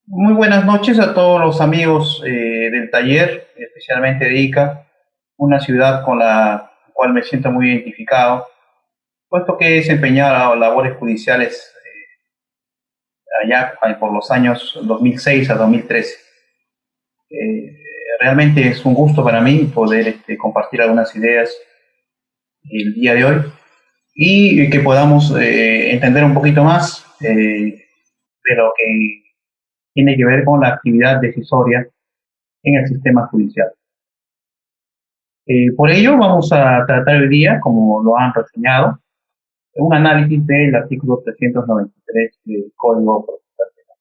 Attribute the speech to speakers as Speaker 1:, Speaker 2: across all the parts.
Speaker 1: Muy buenas noches a todos los amigos del taller, especialmente de Ica, una ciudad con la cual me siento muy identificado, puesto que he desempeñado labores judiciales allá por los años 2006 a 2013. Eh, Realmente es un gusto para mí poder compartir algunas ideas el día de hoy y que podamos entender un poquito más de lo que tiene que ver con la actividad decisoria en el sistema judicial. Por ello, vamos a tratar hoy día, como lo han reseñado, un análisis del artículo 393 del Código Procesal Penal.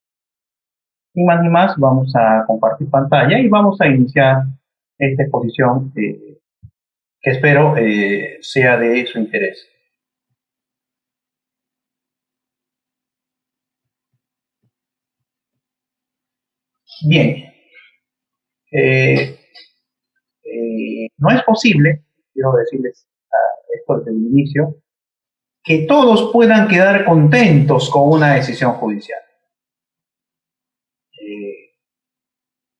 Speaker 1: Sin más ni más, vamos a compartir pantalla y vamos a iniciar esta exposición que espero sea de su interés. Bien, eh, no es posible, quiero decirles esto desde el inicio, que todos puedan quedar contentos con una decisión judicial. Eh,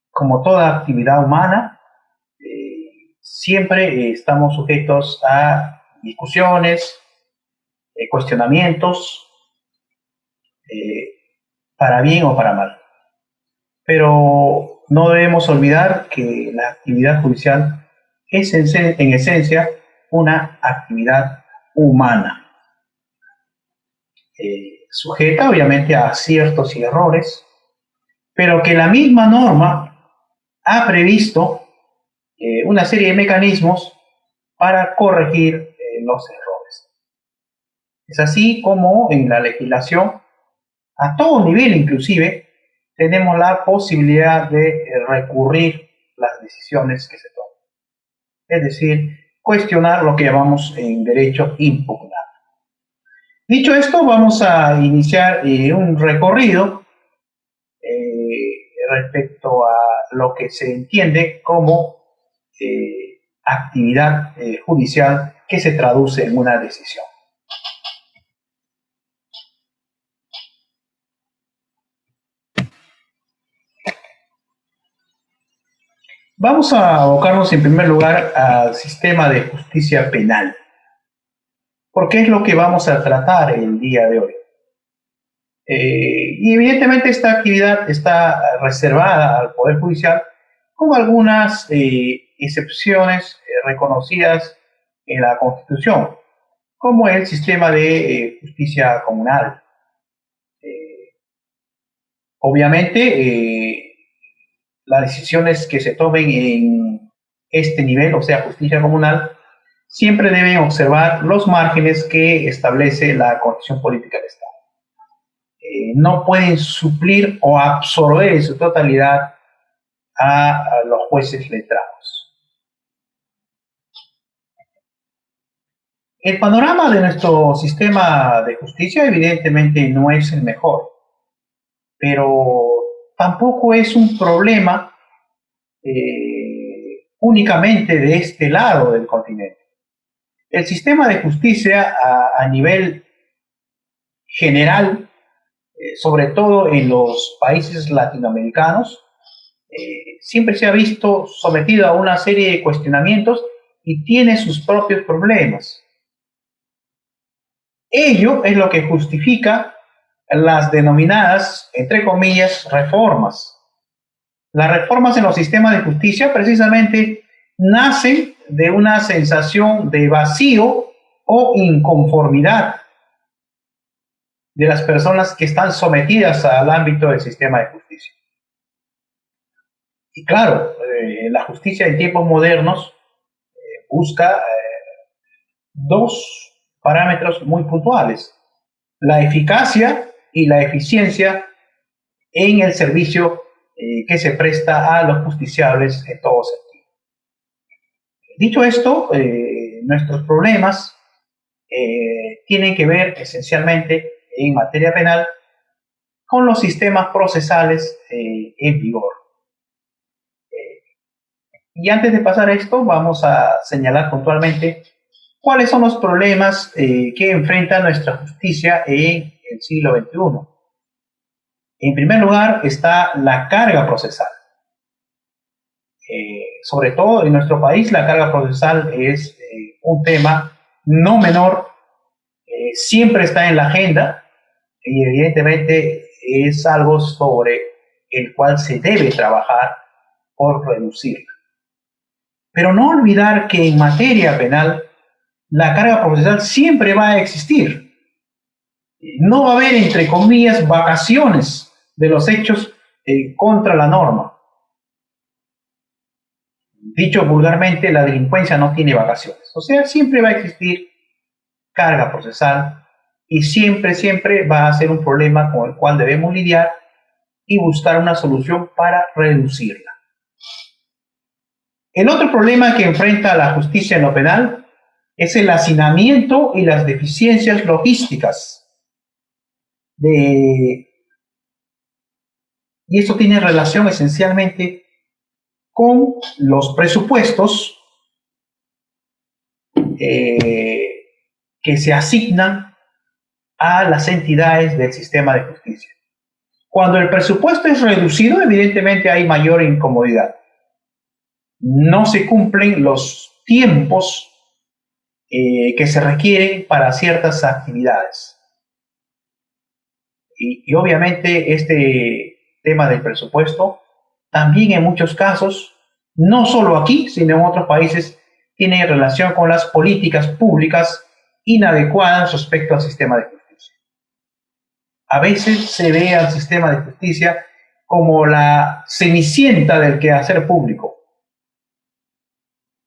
Speaker 1: Como toda actividad humana, siempre estamos sujetos a discusiones, cuestionamientos, eh, para bien o para mal. Pero no debemos olvidar que la actividad judicial es en esencia una actividad humana, sujeta obviamente a aciertos y errores, pero que la misma norma ha previsto una serie de mecanismos para corregir los errores. Es así como en la legislación, a todo nivel inclusive, tenemos la posibilidad de recurrir las decisiones que se toman. Es decir, cuestionar lo que llamamos en derecho impugnar. Dicho esto, vamos a iniciar un recorrido respecto a lo que se entiende como actividad judicial que se traduce en una decisión. Vamos a abocarnos en primer lugar al sistema de justicia penal, porque es lo que vamos a tratar el día de hoy. Y evidentemente esta actividad está reservada al Poder Judicial con algunas excepciones reconocidas en la Constitución, como el sistema de justicia comunal. Obviamente, las decisiones que se tomen en este nivel, o sea, justicia comunal, siempre deben observar los márgenes que establece la Constitución Política del Estado. No pueden suplir o absorber en su totalidad a los jueces letrados. El panorama de nuestro sistema de justicia evidentemente no es el mejor, pero tampoco es un problema únicamente de este lado del continente. El sistema de justicia a nivel general, sobre todo en los países latinoamericanos, siempre se ha visto sometido a una serie de cuestionamientos y tiene sus propios problemas. Ello es lo que justifica las denominadas, entre comillas, reformas. Las reformas en los sistemas de justicia precisamente nacen de una sensación de vacío o inconformidad de las personas que están sometidas al ámbito del sistema de justicia. Y claro, la justicia en tiempos modernos busca dos parámetros muy puntuales: la eficacia y la eficiencia en el servicio que se presta a los justiciables en todo sentido. Dicho esto, nuestros problemas tienen que ver esencialmente en materia penal con los sistemas procesales en vigor. Y antes de pasar a esto, vamos a señalar puntualmente cuáles son los problemas que enfrenta nuestra justicia en el siglo XXI. En primer lugar está la carga procesal. Sobre todo en nuestro país la carga procesal es un tema no menor, siempre está en la agenda y evidentemente es algo sobre el cual se debe trabajar por reducirla. Pero no olvidar que en materia penal la carga procesal siempre va a existir. No va a haber, entre comillas, vacaciones de los hechos contra la norma. Dicho vulgarmente, la delincuencia no tiene vacaciones. O sea, siempre va a existir carga procesal y siempre va a ser un problema con el cual debemos lidiar y buscar una solución para reducirla. El otro problema que enfrenta la justicia en lo penal es el hacinamiento y las deficiencias logísticas. Y esto tiene relación esencialmente con los presupuestos que se asignan a las entidades del sistema de justicia. Cuando el presupuesto es reducido, evidentemente hay mayor incomodidad. No se cumplen los tiempos que se requieren para ciertas actividades. Y obviamente este tema del presupuesto también en muchos casos, no solo aquí, sino en otros países, tiene relación con las políticas públicas inadecuadas respecto al sistema de justicia. A veces se ve al sistema de justicia como la cenicienta del quehacer público,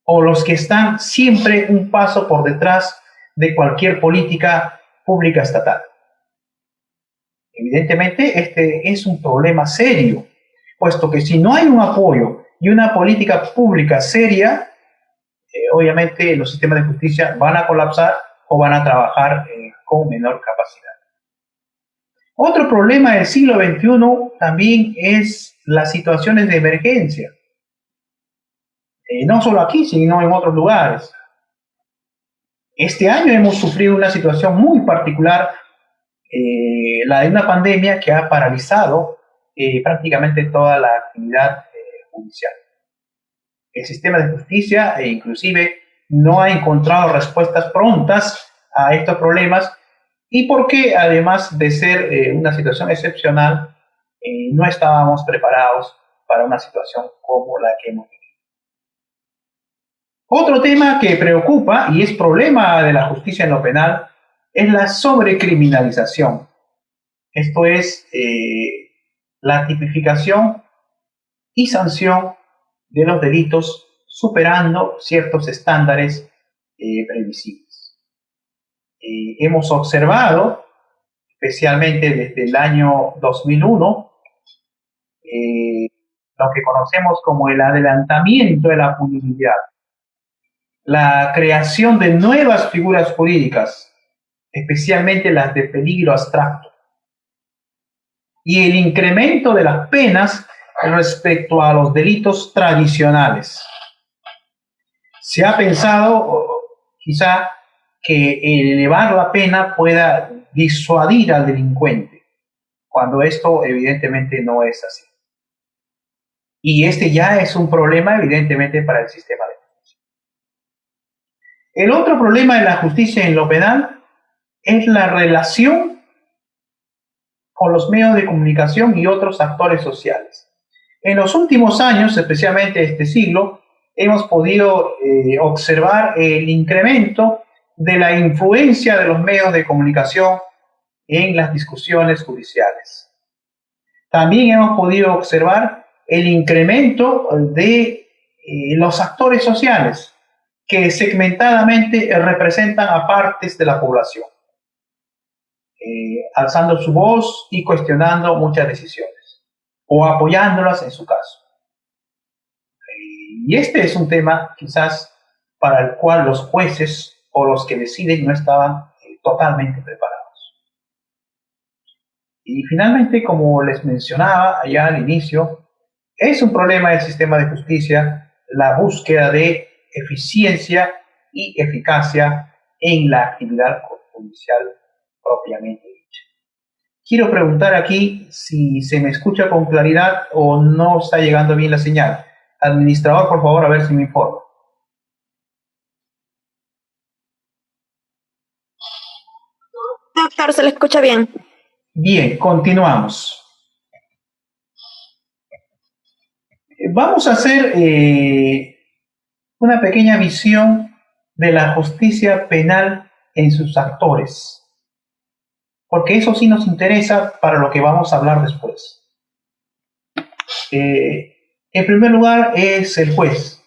Speaker 1: o los que están siempre un paso por detrás de cualquier política pública estatal. Evidentemente, este es un problema serio, puesto que si no hay un apoyo y una política pública seria, obviamente los sistemas de justicia van a colapsar o van a trabajar con menor capacidad. Otro problema del siglo XXI también es las situaciones de emergencia. No solo aquí, sino en otros lugares. Este año hemos sufrido una situación muy particular, la de una pandemia que ha paralizado prácticamente toda la actividad judicial. El sistema de justicia inclusive no ha encontrado respuestas prontas a estos problemas y porque además de ser una situación excepcional, no estábamos preparados para una situación como la que hemos vivido. Otro tema que preocupa y es problema de la justicia en lo penal es la sobrecriminalización. Esto es la tipificación y sanción de los delitos superando ciertos estándares previsibles. Hemos observado, especialmente desde el año 2001, lo que conocemos como el adelantamiento de la punibilidad, la creación de nuevas figuras jurídicas, especialmente las de peligro abstracto, y el incremento de las penas respecto a los delitos tradicionales. Se ha pensado quizá que elevar la pena pueda disuadir al delincuente, cuando esto evidentemente no es así. Y este ya es un problema evidentemente para el sistema de justicia. El otro problema de la justicia en lo penal es la relación con los medios de comunicación y otros actores sociales. En los últimos años, especialmente este siglo, hemos podido observar el incremento de la influencia de los medios de comunicación en las discusiones judiciales. También hemos podido observar el incremento de los actores sociales que segmentadamente representan a partes de la población, alzando su voz y cuestionando muchas decisiones, o apoyándolas en su caso. Y este es un tema quizás para el cual los jueces o los que deciden no estaban totalmente preparados. Y finalmente, como les mencionaba allá al inicio, es un problema del sistema de justicia la búsqueda de eficiencia y eficacia en la actividad judicial propiamente dicha. Quiero preguntar aquí si se me escucha con claridad o no está llegando bien la señal. Administrador, por favor, a ver si me informa.
Speaker 2: Doctor, se le escucha bien.
Speaker 1: Bien, continuamos. Vamos a hacer una pequeña visión de la justicia penal en sus actores, porque eso sí nos interesa para lo que vamos a hablar después. En primer lugar es el juez.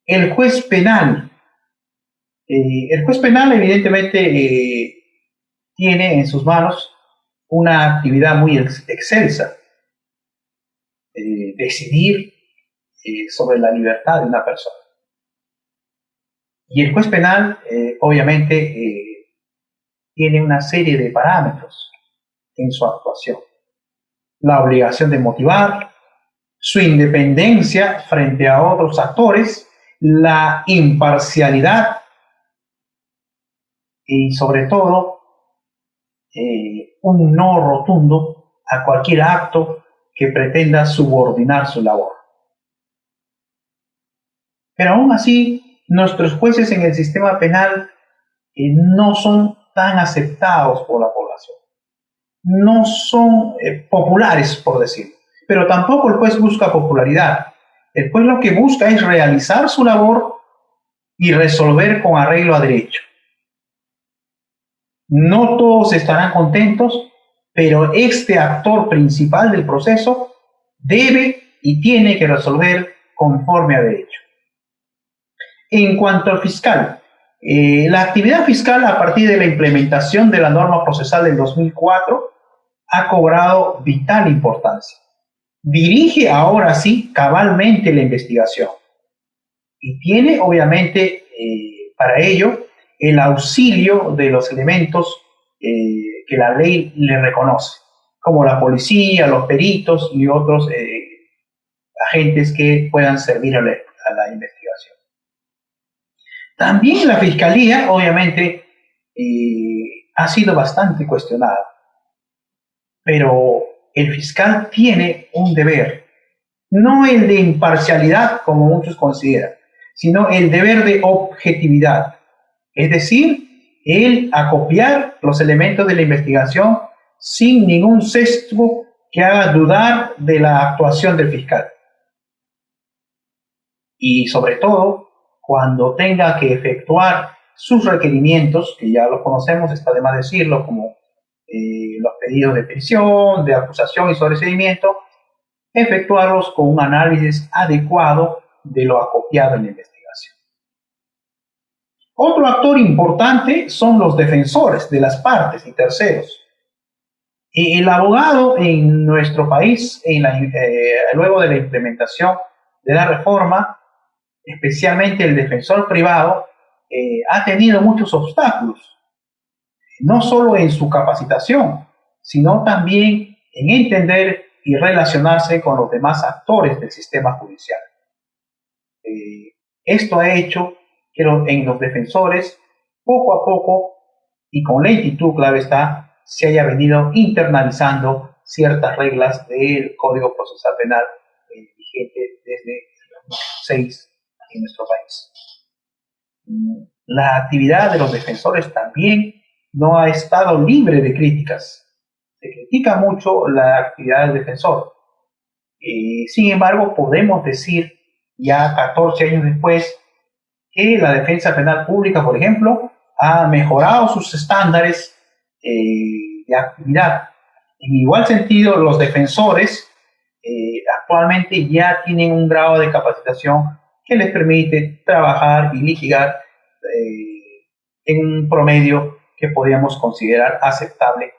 Speaker 1: El juez penal. El juez penal evidentemente tiene en sus manos una actividad muy excelsa, decidir sobre la libertad de una persona. Y el juez penal, obviamente, tiene una serie de parámetros en su actuación. La obligación de motivar, su independencia frente a otros actores, la imparcialidad y, sobre todo, un no rotundo a cualquier acto que pretenda subordinar su labor. Pero aún así, nuestros jueces en el sistema penal no son tan aceptados por la población. No son populares, por decirlo. Pero tampoco el juez busca popularidad. El juez lo que busca es realizar su labor y resolver con arreglo a derecho. No todos estarán contentos, pero este actor principal del proceso debe y tiene que resolver conforme a derecho. En cuanto al fiscal, la actividad fiscal a partir de la implementación de la norma procesal del 2004 ha cobrado vital importancia. Dirige ahora sí cabalmente la investigación y tiene obviamente para ello el auxilio de los elementos que la ley le reconoce, como la policía, los peritos y otros agentes que puedan servir a la investigación. También la fiscalía, obviamente, ha sido bastante cuestionada, pero el fiscal tiene un deber, no el de imparcialidad como muchos consideran, sino el deber de objetividad, es decir, el acopiar los elementos de la investigación sin ningún sesgo que haga dudar de la actuación del fiscal. Y sobre todo, cuando tenga que efectuar sus requerimientos, que ya los conocemos, está de más decirlo, como los pedidos de prisión, de acusación y sobreseimiento, efectuarlos con un análisis adecuado de lo acopiado en la investigación. Otro actor importante son los defensores de las partes y terceros. El abogado en nuestro país, luego de la implementación de la reforma, especialmente el defensor privado, ha tenido muchos obstáculos, no solo en su capacitación, sino también en entender y relacionarse con los demás actores del sistema judicial. Esto ha hecho que en los defensores, poco a poco y con lentitud, claro está, se haya venido internalizando ciertas reglas del Código Procesal Penal vigente desde el 2006 en nuestro país. La actividad de los defensores también no ha estado libre de críticas. Se critica mucho la actividad del defensor. Sin embargo, podemos decir ya 14 años después que la defensa penal pública, por ejemplo, ha mejorado sus estándares de actividad. En igual sentido, los defensores actualmente ya tienen un grado de capacitación que les permite trabajar y litigar en un promedio que podríamos considerar aceptable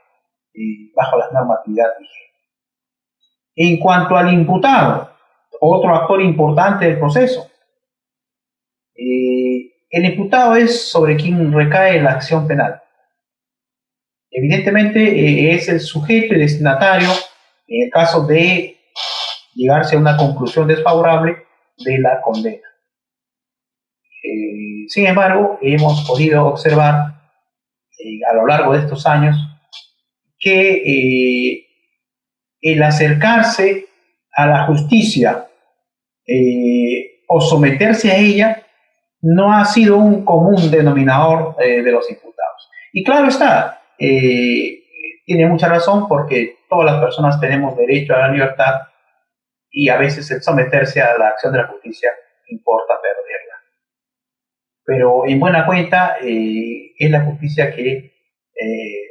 Speaker 1: bajo la normatividad vigente. En cuanto al imputado, otro actor importante del proceso, el imputado es sobre quien recae la acción penal. Evidentemente es el sujeto y destinatario en el caso de llegarse a una conclusión desfavorable de la condena. Sin embargo, hemos podido observar a lo largo de estos años que el acercarse a la justicia o someterse a ella no ha sido un común denominador de los imputados. Y claro está, tiene mucha razón porque todas las personas tenemos derecho a la libertad y a veces el someterse a la acción de la justicia importa perderla. Pero en buena cuenta es la justicia que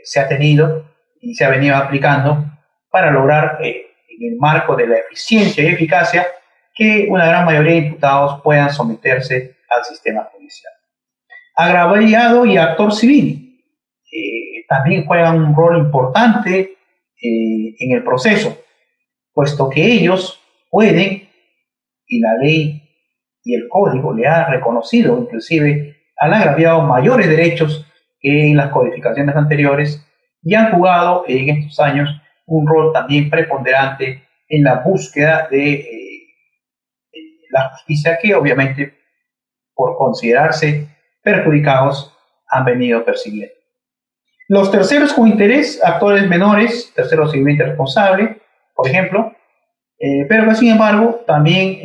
Speaker 1: se ha tenido y se ha venido aplicando para lograr, en el marco de la eficiencia y eficacia, que una gran mayoría de imputados puedan someterse al sistema judicial. Agraviado y actor civil también juegan un rol importante en el proceso, puesto que ellos pueden, y la ley y el código le ha reconocido inclusive al agraviado mayores derechos que en las codificaciones anteriores, y han jugado en estos años un rol también preponderante en la búsqueda de la justicia que obviamente por considerarse perjudicados han venido persiguiendo. Los terceros con interés, actores menores, terceros civilmente responsable, por ejemplo, pero que sin embargo también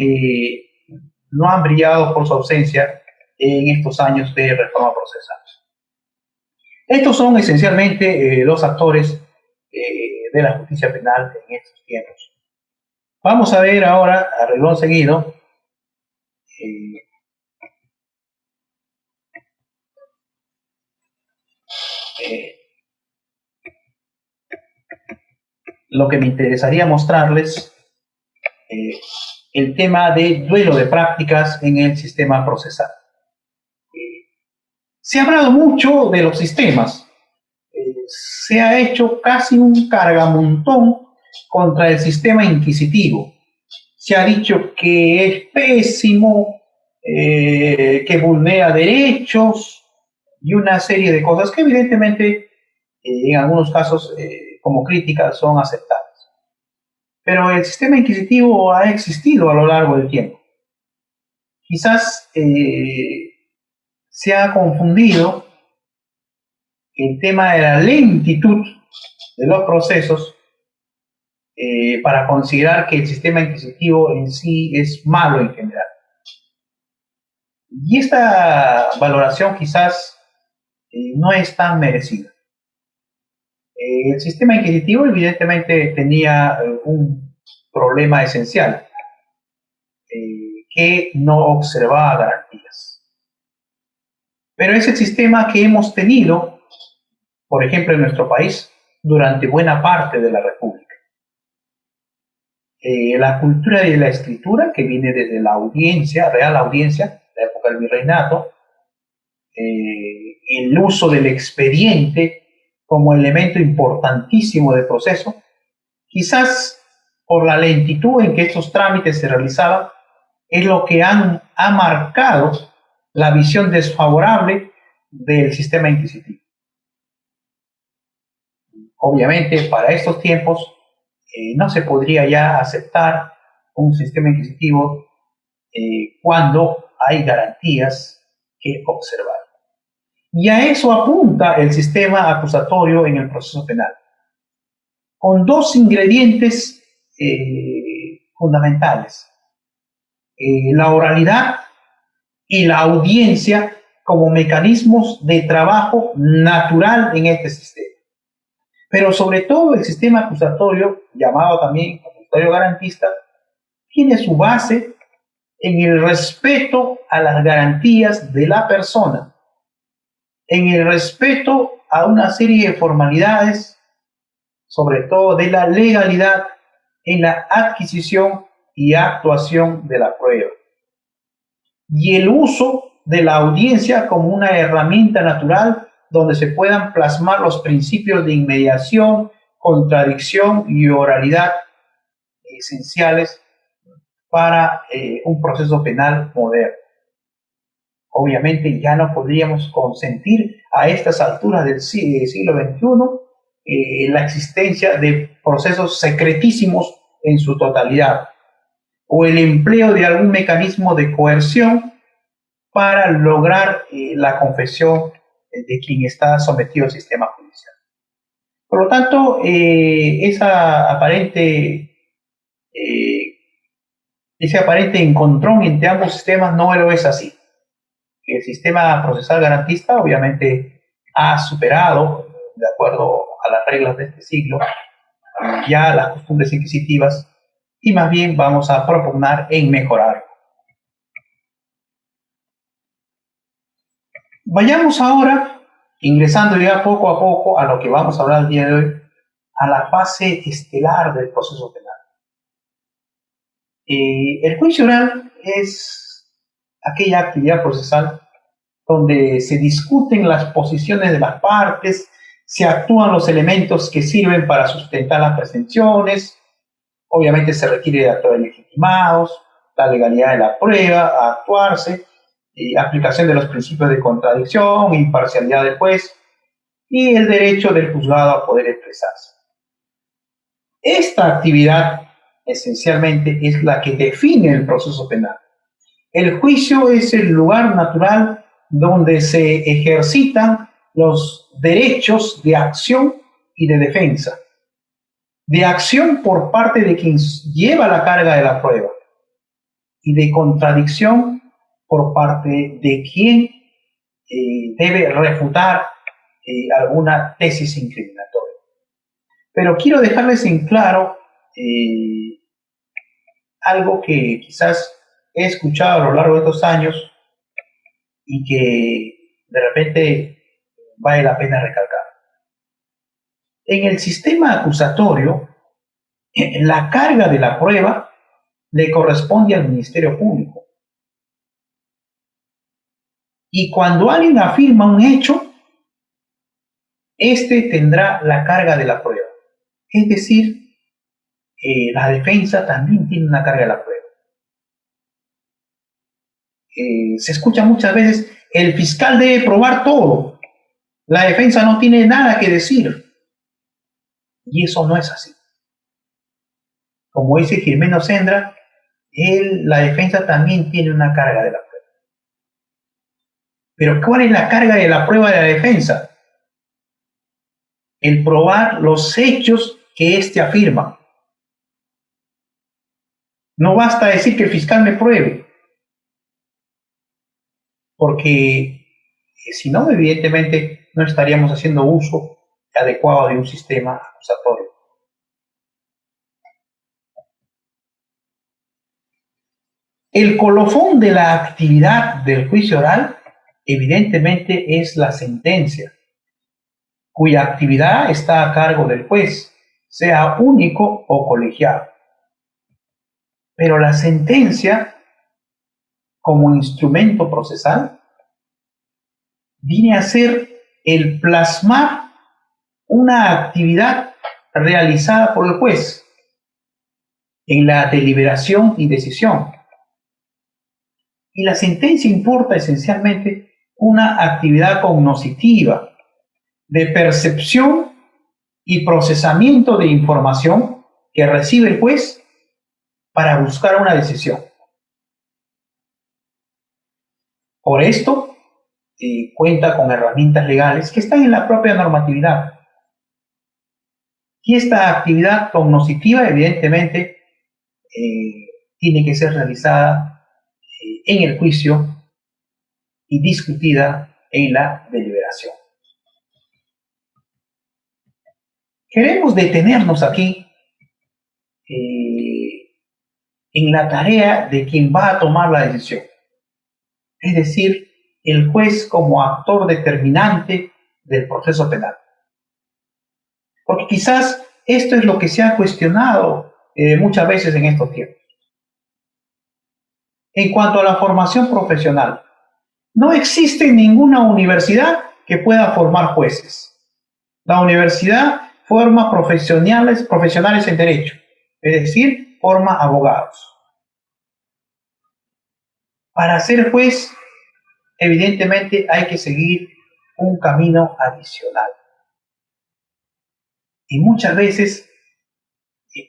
Speaker 1: no han brillado por su ausencia en estos años de reforma procesal. Estos son esencialmente los actores de la justicia penal en estos tiempos. Vamos a ver ahora, a renglón seguido, lo que me interesaría mostrarles, el tema de duelo de prácticas en el sistema procesal. Se ha hablado mucho de los sistemas, se ha hecho casi un cargamontón contra el sistema inquisitivo. Se ha dicho que es pésimo, que vulnera derechos y una serie de cosas que evidentemente en algunos casos como críticas son aceptables. Pero el sistema inquisitivo ha existido a lo largo del tiempo. Quizás se ha confundido el tema de la lentitud de los procesos para considerar que el sistema inquisitivo en sí es malo en general. Y esta valoración quizás no es tan merecida. El sistema inquisitivo evidentemente tenía un problema esencial, que no observaba garantías. Pero es el sistema que hemos tenido, por ejemplo, en nuestro país, durante buena parte de la República. La cultura de la escritura, que viene desde la audiencia, Real Audiencia, la época del virreinato, el uso del expediente como elemento importantísimo del proceso, quizás por la lentitud en que estos trámites se realizaban, es lo que ha marcado la visión desfavorable del sistema inquisitivo. Obviamente, para estos tiempos no se podría ya aceptar un sistema inquisitivo cuando hay garantías que observar. Y a eso apunta el sistema acusatorio en el proceso penal, con dos ingredientes fundamentales: la oralidad y la audiencia como mecanismos de trabajo natural en este sistema. Pero sobre todo el sistema acusatorio, llamado también acusatorio garantista, tiene su base en el respeto a las garantías de la persona, en el respeto a una serie de formalidades, sobre todo de la legalidad en la adquisición y actuación de la prueba, y el uso de la audiencia como una herramienta natural donde se puedan plasmar los principios de inmediación, contradicción y oralidad esenciales para un proceso penal moderno. Obviamente ya no podríamos consentir a estas alturas del siglo XXI la existencia de procesos secretísimos en su totalidad, o el empleo de algún mecanismo de coerción para lograr la confesión de quien está sometido al sistema judicial. Por lo tanto, eh, ese aparente encontrón entre ambos sistemas no lo es así. El sistema procesal garantista obviamente ha superado, de acuerdo a las reglas de este siglo, ya las costumbres inquisitivas y más bien vamos a propugnar en mejorar. Vayamos ahora, ingresando ya poco a poco a lo que vamos a hablar el día de hoy, a la fase estelar del proceso penal. El juicio oral es aquella actividad procesal donde se discuten las posiciones de las partes, se actúan los elementos que sirven para sustentar las pretensiones, obviamente se requiere de actores legitimados, la legalidad de la prueba a actuarse, aplicación de los principios de contradicción, imparcialidad del juez y el derecho del juzgado a poder expresarse. Esta actividad esencialmente es la que define el proceso penal. El juicio es el lugar natural donde se ejercitan los derechos de acción y de defensa. De acción por parte de quien lleva la carga de la prueba y de contradicción por parte de quien debe refutar alguna tesis incriminatoria. Pero quiero dejarles en claro algo que quizás he escuchado a lo largo de estos años y que de repente vale la pena recalcar. En el sistema acusatorio, la carga de la prueba le corresponde al Ministerio Público. Y cuando alguien afirma un hecho, este tendrá la carga de la prueba. Es decir, la defensa también tiene una carga de la prueba. Se escucha muchas veces, el fiscal debe probar todo. La defensa no tiene nada que decir. Y eso no es así. Como dice Gimeno Sendra, la defensa también tiene una carga de la prueba. Pero ¿cuál es la carga de la prueba de la defensa? El probar los hechos que éste afirma. No basta decir que el fiscal me pruebe, porque si no, evidentemente no estaríamos haciendo uso adecuado de un sistema acusatorio. El colofón de la actividad del juicio oral, evidentemente, es la sentencia, cuya actividad está a cargo del juez, sea único o colegiado. Pero la sentencia, como instrumento procesal, viene a ser el plasmar una actividad realizada por el juez en la deliberación y decisión. Y la sentencia importa esencialmente una actividad cognoscitiva de percepción y procesamiento de información que recibe el juez para buscar una decisión. Por esto, cuenta con herramientas legales que están en la propia normatividad. Y esta actividad cognoscitiva, evidentemente, tiene que ser realizada en el juicio y discutida en la deliberación. Queremos detenernos aquí en la tarea de quien va a tomar la decisión, es decir, el juez como actor determinante del proceso penal. Porque quizás esto es lo que se ha cuestionado muchas veces en estos tiempos. En cuanto a la formación profesional, no existe ninguna universidad que pueda formar jueces. La universidad forma profesionales en derecho, es decir, forma abogados. Para ser juez, evidentemente hay que seguir un camino adicional. Y muchas veces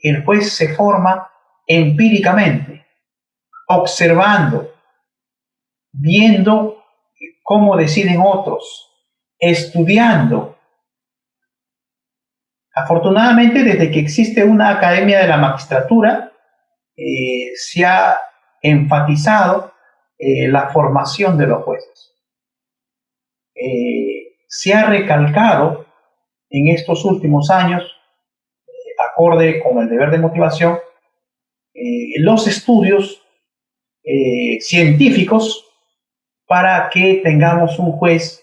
Speaker 1: el juez se forma empíricamente, observando, viendo cómo deciden otros, estudiando Afortunadamente, desde que existe una academia de la magistratura, se ha enfatizado la formación de los jueces. Se ha recalcado en estos últimos años, acorde con el deber de motivación, los estudios científicos para que tengamos un juez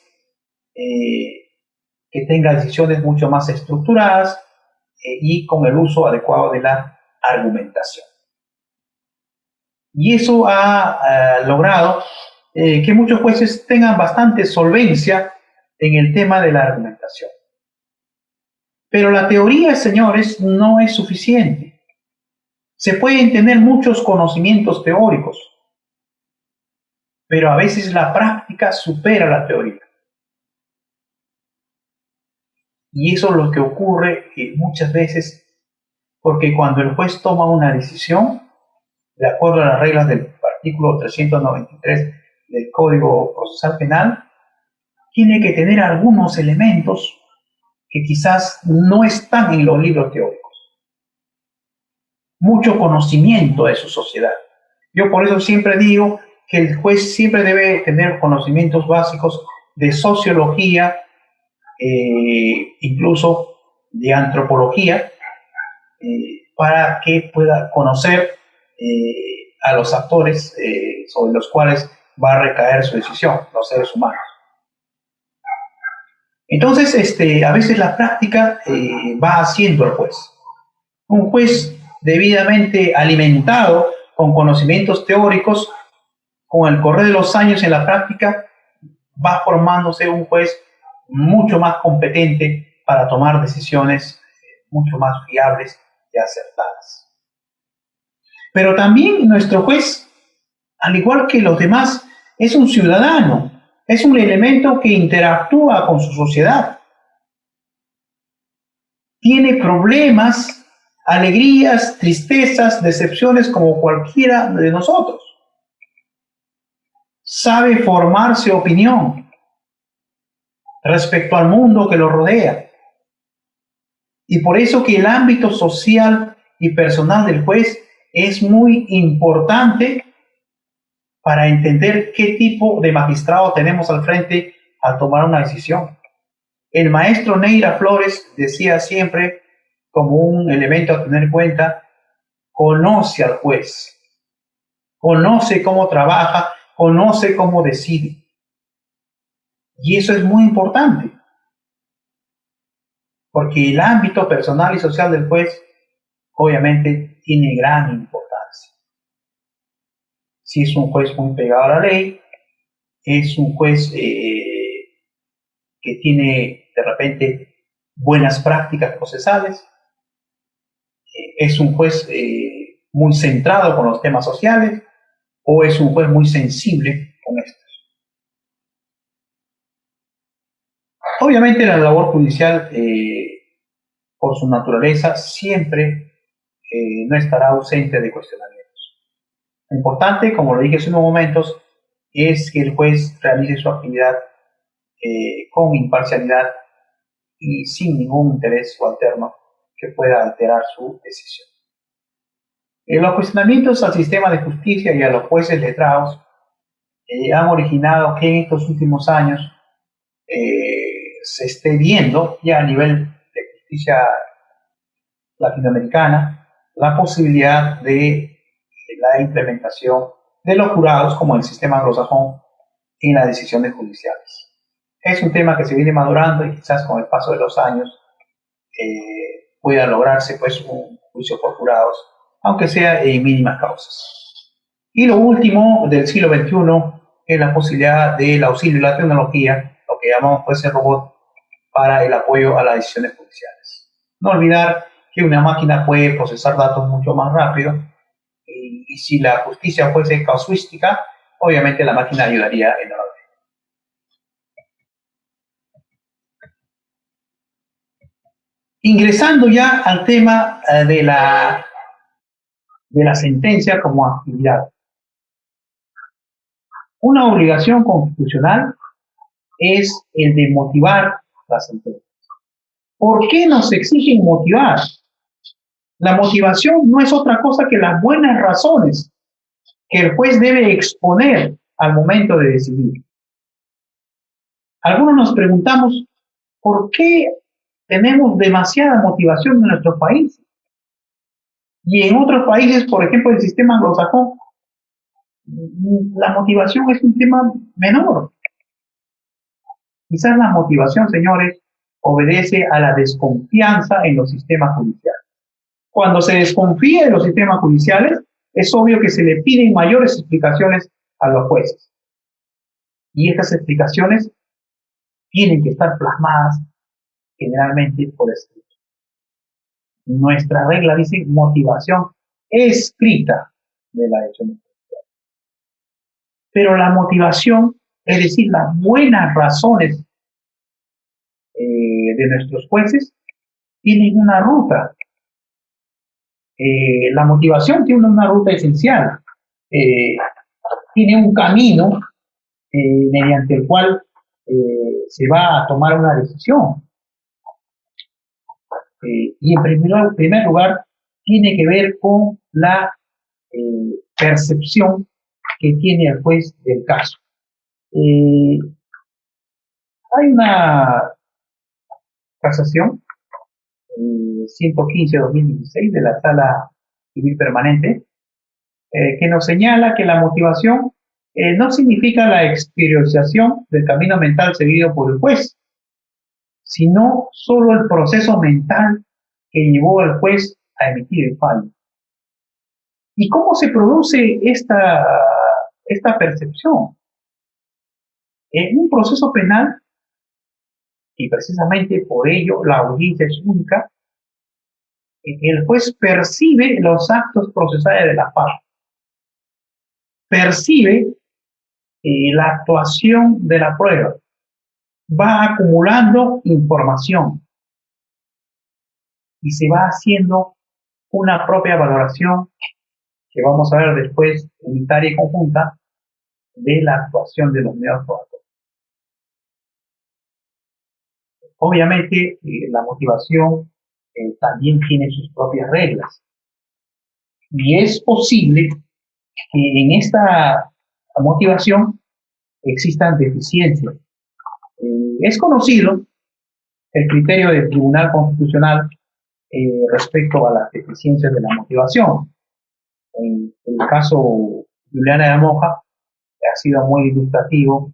Speaker 1: que tenga decisiones mucho más estructuradas y con el uso adecuado de la argumentación. Y eso ha logrado que muchos jueces tengan bastante solvencia en el tema de la argumentación. Pero la teoría, señores, no es suficiente. Se pueden tener muchos conocimientos teóricos, pero a veces la práctica supera la teoría. Y eso es lo que ocurre muchas veces, porque cuando el juez toma una decisión, de acuerdo a las reglas del artículo 393 del Código Procesal Penal, tiene que tener algunos elementos que quizás no están en los libros teóricos. Mucho conocimiento de su sociedad. Yo por eso siempre digo que el juez siempre debe tener conocimientos básicos de sociología, incluso de antropología, para que pueda conocer a los actores sobre los cuales va a recaer su decisión, los seres humanos. Entonces, a veces la práctica va haciendo el juez. Un juez debidamente alimentado con conocimientos teóricos, con el correr de los años en la práctica, va formándose un juez mucho más competente para tomar decisiones mucho más fiables y acertadas. Pero también nuestro juez, al igual que los demás, es un ciudadano, es un elemento que interactúa con su sociedad. Tiene problemas, alegrías, tristezas, decepciones como cualquiera de nosotros. Sabe formarse opinión respecto al mundo que lo rodea. Y por eso que el ámbito social y personal del juez es muy importante para entender qué tipo de magistrado tenemos al frente al tomar una decisión. El maestro Neira Flores decía siempre, como un elemento a tener en cuenta, conoce al juez, conoce cómo trabaja, conoce cómo decide. Y eso es muy importante, porque el ámbito personal y social del juez obviamente tiene gran importancia. Si es un juez muy pegado a la ley, es un juez que tiene de repente buenas prácticas procesales, es un juez muy centrado con los temas sociales o es un juez muy sensible con estos. Obviamente la labor judicial, por su naturaleza, siempre no estará ausente de cuestionamientos. Lo importante, como lo dije hace unos momentos, es que el juez realice su actividad con imparcialidad y sin ningún interés subalterno que pueda alterar su decisión. Los cuestionamientos al sistema de justicia y a los jueces letrados han originado que en estos últimos años se esté viendo ya a nivel de justicia latinoamericana la posibilidad de la implementación de los jurados como el sistema anglosajón en las decisiones judiciales. Es un tema que se viene madurando y quizás con el paso de los años pueda lograrse pues un juicio por jurados, aunque sea en mínimas causas. Y lo último del siglo XXI es la posibilidad del auxilio de la tecnología, lo que llamamos pues el robot, para el apoyo a las decisiones judiciales. No olvidar que una máquina puede procesar datos mucho más rápido y si la justicia fuese casuística, obviamente la máquina ayudaría enormemente. Ingresando ya al tema de la sentencia como actividad. Una obligación constitucional es el de motivar la sentencia. ¿Por qué nos exigen motivar? La motivación no es otra cosa que las buenas razones que el juez debe exponer al momento de decidir. Algunos nos preguntamos, ¿por qué tenemos demasiada motivación en nuestro país? Y en otros países, por ejemplo, el sistema anglosajón, la motivación es un tema menor. Quizás la motivación, señores, obedece a la desconfianza en los sistemas judiciales. Cuando se desconfía de los sistemas judiciales, es obvio que se le piden mayores explicaciones a los jueces. Y estas explicaciones tienen que estar plasmadas generalmente por escrito. Nuestra regla dice motivación escrita de la decisión judicial. Pero la motivación, es decir, las buenas razones de nuestros jueces, tienen una ruta. La motivación tiene una ruta esencial. Tiene un camino mediante el cual se va a tomar una decisión. Y en primer lugar, tiene que ver con la percepción que tiene el juez del caso. Hay una casación 115-2016 de la Sala Civil Permanente que nos señala que la motivación no significa la exteriorización del camino mental seguido por el juez, sino solo el proceso mental que llevó al juez a emitir el fallo. ¿Y cómo se produce esta percepción? En un proceso penal, y precisamente por ello la audiencia es única, el juez percibe los actos procesales de la parte, percibe la actuación de la prueba, va acumulando información y se va haciendo una propia valoración que vamos a ver después unitaria y conjunta de la actuación de los medios probatorios. Obviamente la motivación también tiene sus propias reglas y es posible que en esta motivación existan deficiencias. Es conocido el criterio del Tribunal Constitucional respecto a las deficiencias de la motivación. En el caso Juliana de la Moja ha sido muy ilustrativo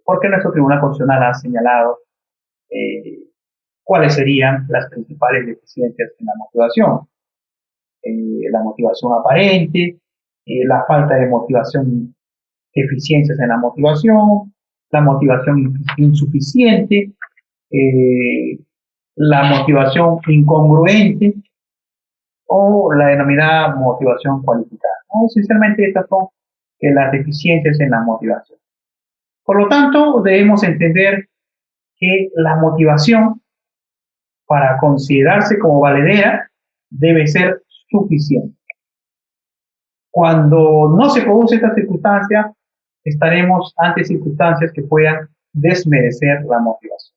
Speaker 1: porque nuestro Tribunal Constitucional ha señalado cuáles serían las principales deficiencias en la motivación. La motivación aparente, la falta de motivación, deficiencias en la motivación insuficiente, la motivación incongruente o la denominada motivación cualificada. ¿No? Esencialmente estas son las deficiencias en la motivación. Por lo tanto, debemos entender que la motivación para considerarse como valedera debe ser suficiente. Cuando no se produce esta circunstancia, estaremos ante circunstancias que puedan desmerecer la motivación.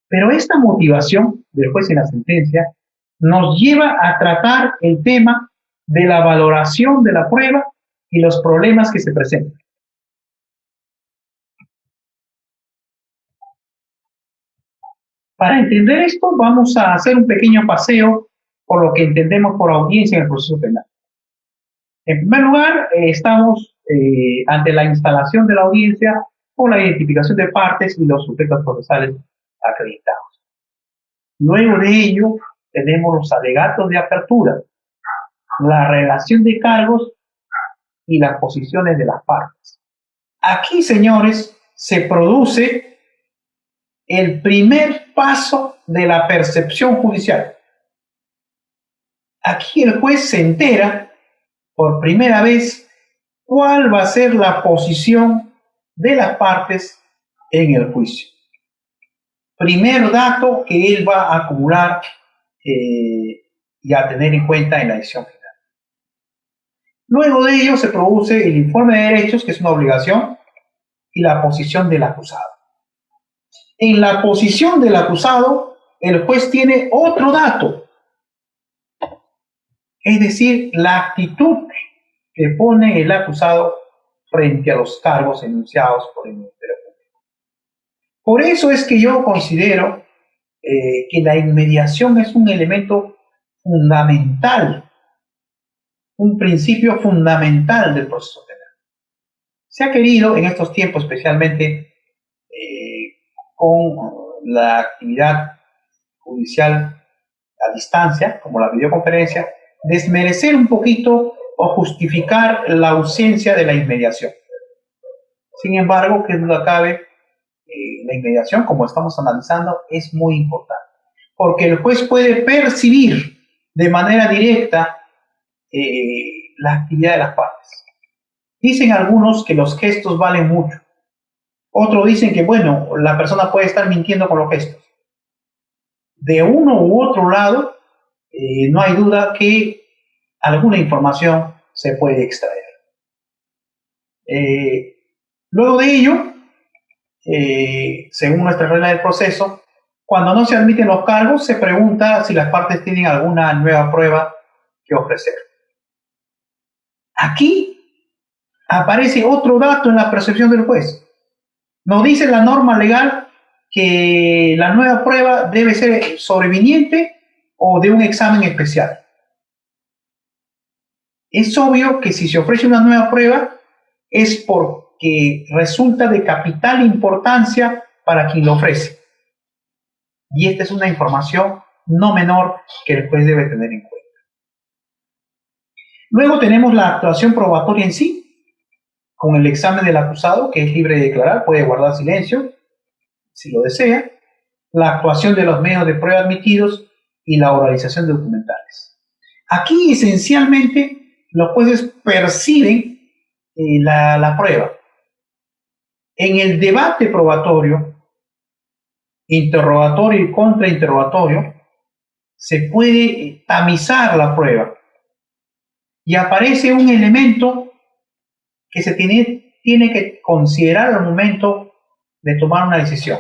Speaker 1: Pero esta motivación del juez en la sentencia nos lleva a tratar el tema de la valoración de la prueba y los problemas que se presentan. Para entender esto, vamos a hacer un pequeño paseo por lo que entendemos por audiencia en el proceso penal. En primer lugar, estamos ante la instalación de la audiencia o la identificación de partes y los sujetos procesales acreditados. Luego de ello, tenemos los alegatos de apertura, la relación de cargos y las posiciones de las partes. Aquí, señores, se produce el primer paso de la percepción judicial. Aquí el juez se entera por primera vez cuál va a ser la posición de las partes en el juicio. Primer dato que él va a acumular y a tener en cuenta en la decisión final. Luego de ello se produce el informe de derechos, que es una obligación, y la posición del acusado. En la posición del acusado, el juez tiene otro dato, es decir, la actitud que pone el acusado frente a los cargos enunciados por el Ministerio Público. Por eso es que yo considero que la inmediación es un elemento fundamental, un principio fundamental del proceso penal. Se ha querido en estos tiempos, especialmente con la actividad judicial a distancia, como la videoconferencia, desmerecer un poquito o justificar la ausencia de la inmediación. Sin embargo, que duda cabe, la inmediación, como estamos analizando, es muy importante, porque el juez puede percibir de manera directa la actividad de las partes. Dicen algunos que los gestos valen mucho. Otros dicen que, bueno, la persona puede estar mintiendo con los gestos. De uno u otro lado, no hay duda que alguna información se puede extraer. Luego de ello, según nuestra regla del proceso, cuando no se admiten los cargos, se pregunta si las partes tienen alguna nueva prueba que ofrecer. Aquí aparece otro dato en la percepción del juez. Nos dice la norma legal que la nueva prueba debe ser sobreviniente o de un examen especial. Es obvio que si se ofrece una nueva prueba es porque resulta de capital importancia para quien lo ofrece. Y esta es una información no menor que el juez debe tener en cuenta. Luego tenemos la actuación probatoria en sí, con el examen del acusado, que es libre de declarar, puede guardar silencio si lo desea, la actuación de los medios de prueba admitidos y la oralización de documentales. Aquí esencialmente los jueces perciben la prueba. En el debate probatorio, interrogatorio y contrainterrogatorio, se puede tamizar la prueba y aparece un elemento que se tiene que considerar al momento de tomar una decisión.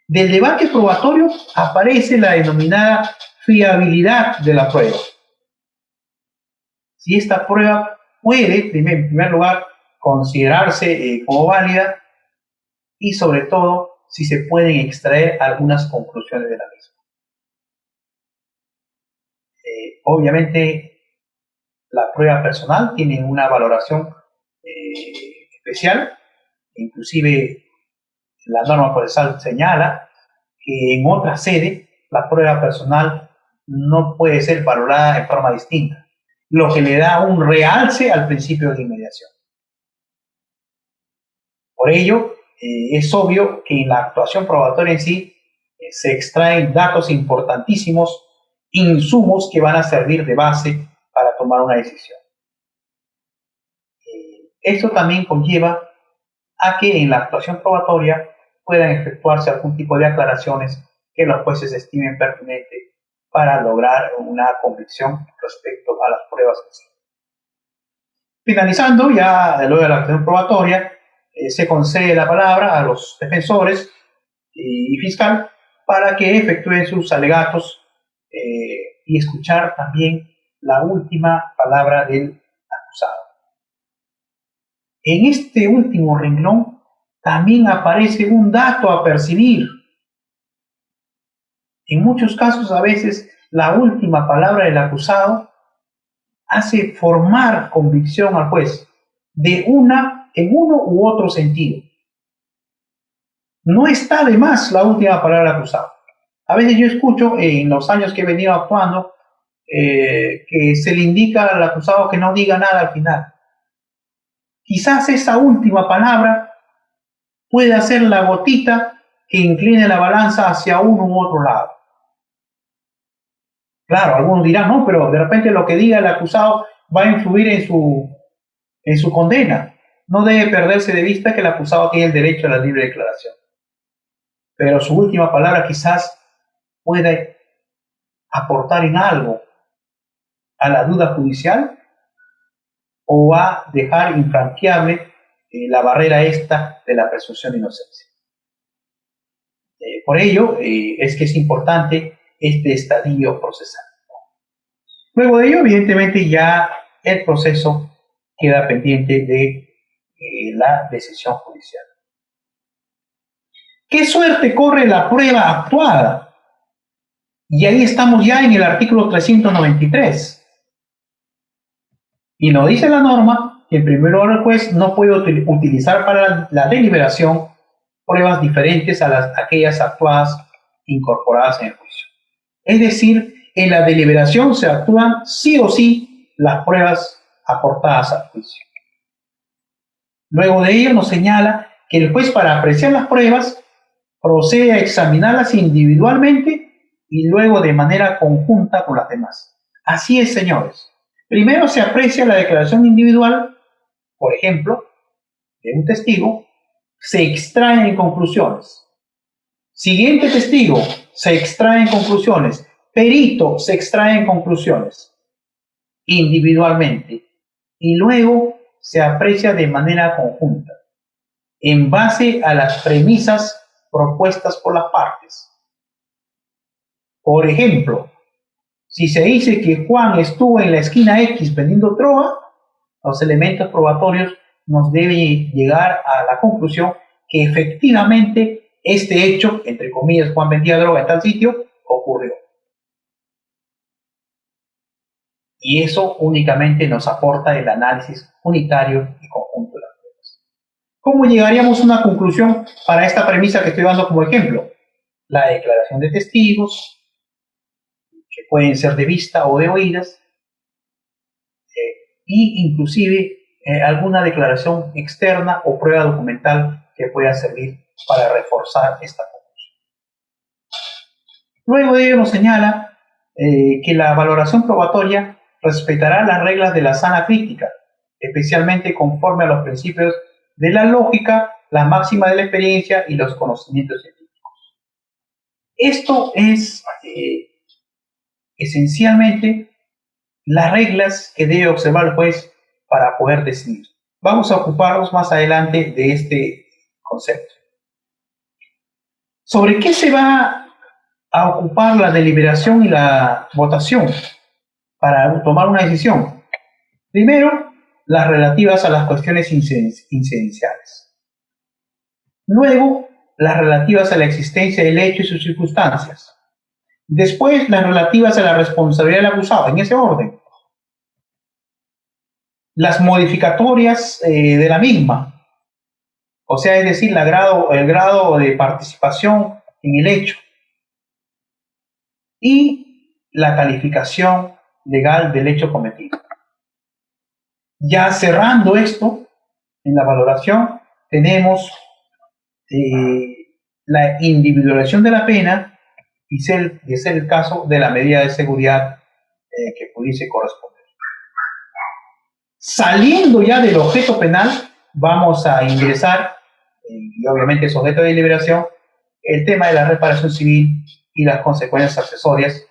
Speaker 1: Del debate probatorio aparece la denominada fiabilidad de la prueba. Si esta prueba puede, en primer lugar, considerarse como válida y sobre todo si se pueden extraer algunas conclusiones de la misma. Obviamente la prueba personal tiene una valoración especial, inclusive la norma procesal señala que en otra sede la prueba personal no puede ser valorada en forma distinta, lo que le da un realce al principio de inmediación. Por ello, es obvio que en la actuación probatoria en sí se extraen datos importantísimos, insumos que van a servir de base para tomar una decisión. Esto también conlleva a que en la actuación probatoria puedan efectuarse algún tipo de aclaraciones que los jueces estimen pertinente para lograr una convicción respecto a las pruebas en sí. Finalizando, ya luego de la actuación probatoria, se concede la palabra a los defensores y fiscal para que efectúen sus alegatos y escuchar también la última palabra del acusado. En este último renglón también aparece un dato a percibir. En muchos casos, a veces, la última palabra del acusado hace formar convicción al juez en uno u otro sentido. No está de más la última palabra del acusado. A veces yo escucho en los años que he venido actuando que se le indica al acusado que no diga nada al final. Quizás esa última palabra puede ser la gotita que incline la balanza hacia uno u otro lado. Claro, algunos dirán, no, pero de repente lo que diga el acusado va a influir en su condena. No debe perderse de vista que el acusado tiene el derecho a la libre declaración. Pero su última palabra quizás puede aportar en algo a la duda judicial o va a dejar infranqueable la barrera esta de la presunción de inocencia. Por ello, es que es importante este estadio procesal. Luego de ello, evidentemente, ya el proceso queda pendiente de la decisión judicial. ¿Qué suerte corre la prueba actuada? Y ahí estamos ya en el artículo 393. Y nos dice la norma que en primer lugar el juez no puede utilizar para la deliberación pruebas diferentes a aquellas actuadas incorporadas en el juicio. Es decir, en la deliberación se actúan sí o sí las pruebas aportadas al juicio. Luego de ello nos señala que el juez, para apreciar las pruebas, procede a examinarlas individualmente y luego de manera conjunta con las demás. Así es, señores. Primero se aprecia la declaración individual, por ejemplo, de un testigo, se extraen conclusiones. Siguiente testigo, se extraen conclusiones. Perito, se extraen conclusiones individualmente. Y luego se aprecia de manera conjunta, en base a las premisas propuestas por las partes. Por ejemplo, si se dice que Juan estuvo en la esquina X vendiendo droga, los elementos probatorios nos deben llegar a la conclusión que efectivamente este hecho, entre comillas, Juan vendía droga en tal sitio, ocurrió. Y eso únicamente nos aporta el análisis unitario y conjunto de las pruebas. ¿Cómo llegaríamos a una conclusión para esta premisa que estoy dando como ejemplo? La declaración de testigos, que pueden ser de vista o de oídas, y inclusive alguna declaración externa o prueba documental que pueda servir para reforzar esta conclusión. Luego de ello nos señala que la valoración probatoria respetará las reglas de la sana crítica, especialmente conforme a los principios de la lógica, la máxima de la experiencia y los conocimientos científicos. Esto es esencialmente las reglas que debe observar el juez para poder decidir. Vamos a ocuparnos más adelante de este concepto. ¿Sobre qué se va a ocupar la deliberación y la votación para tomar una decisión? Primero, las relativas a las cuestiones incidenciales. Luego, las relativas a la existencia del hecho y sus circunstancias. Después, las relativas a la responsabilidad del acusado, en ese orden. Las modificatorias de la misma, o sea, es decir, el grado de participación en el hecho. Y la calificación legal del hecho cometido. Ya cerrando esto, en la valoración, tenemos la individualización de la pena y de ser el caso de la medida de seguridad que pudiese corresponder. Saliendo ya del objeto penal, vamos a ingresar, y obviamente es objeto de deliberación, el tema de la reparación civil y las consecuencias accesorias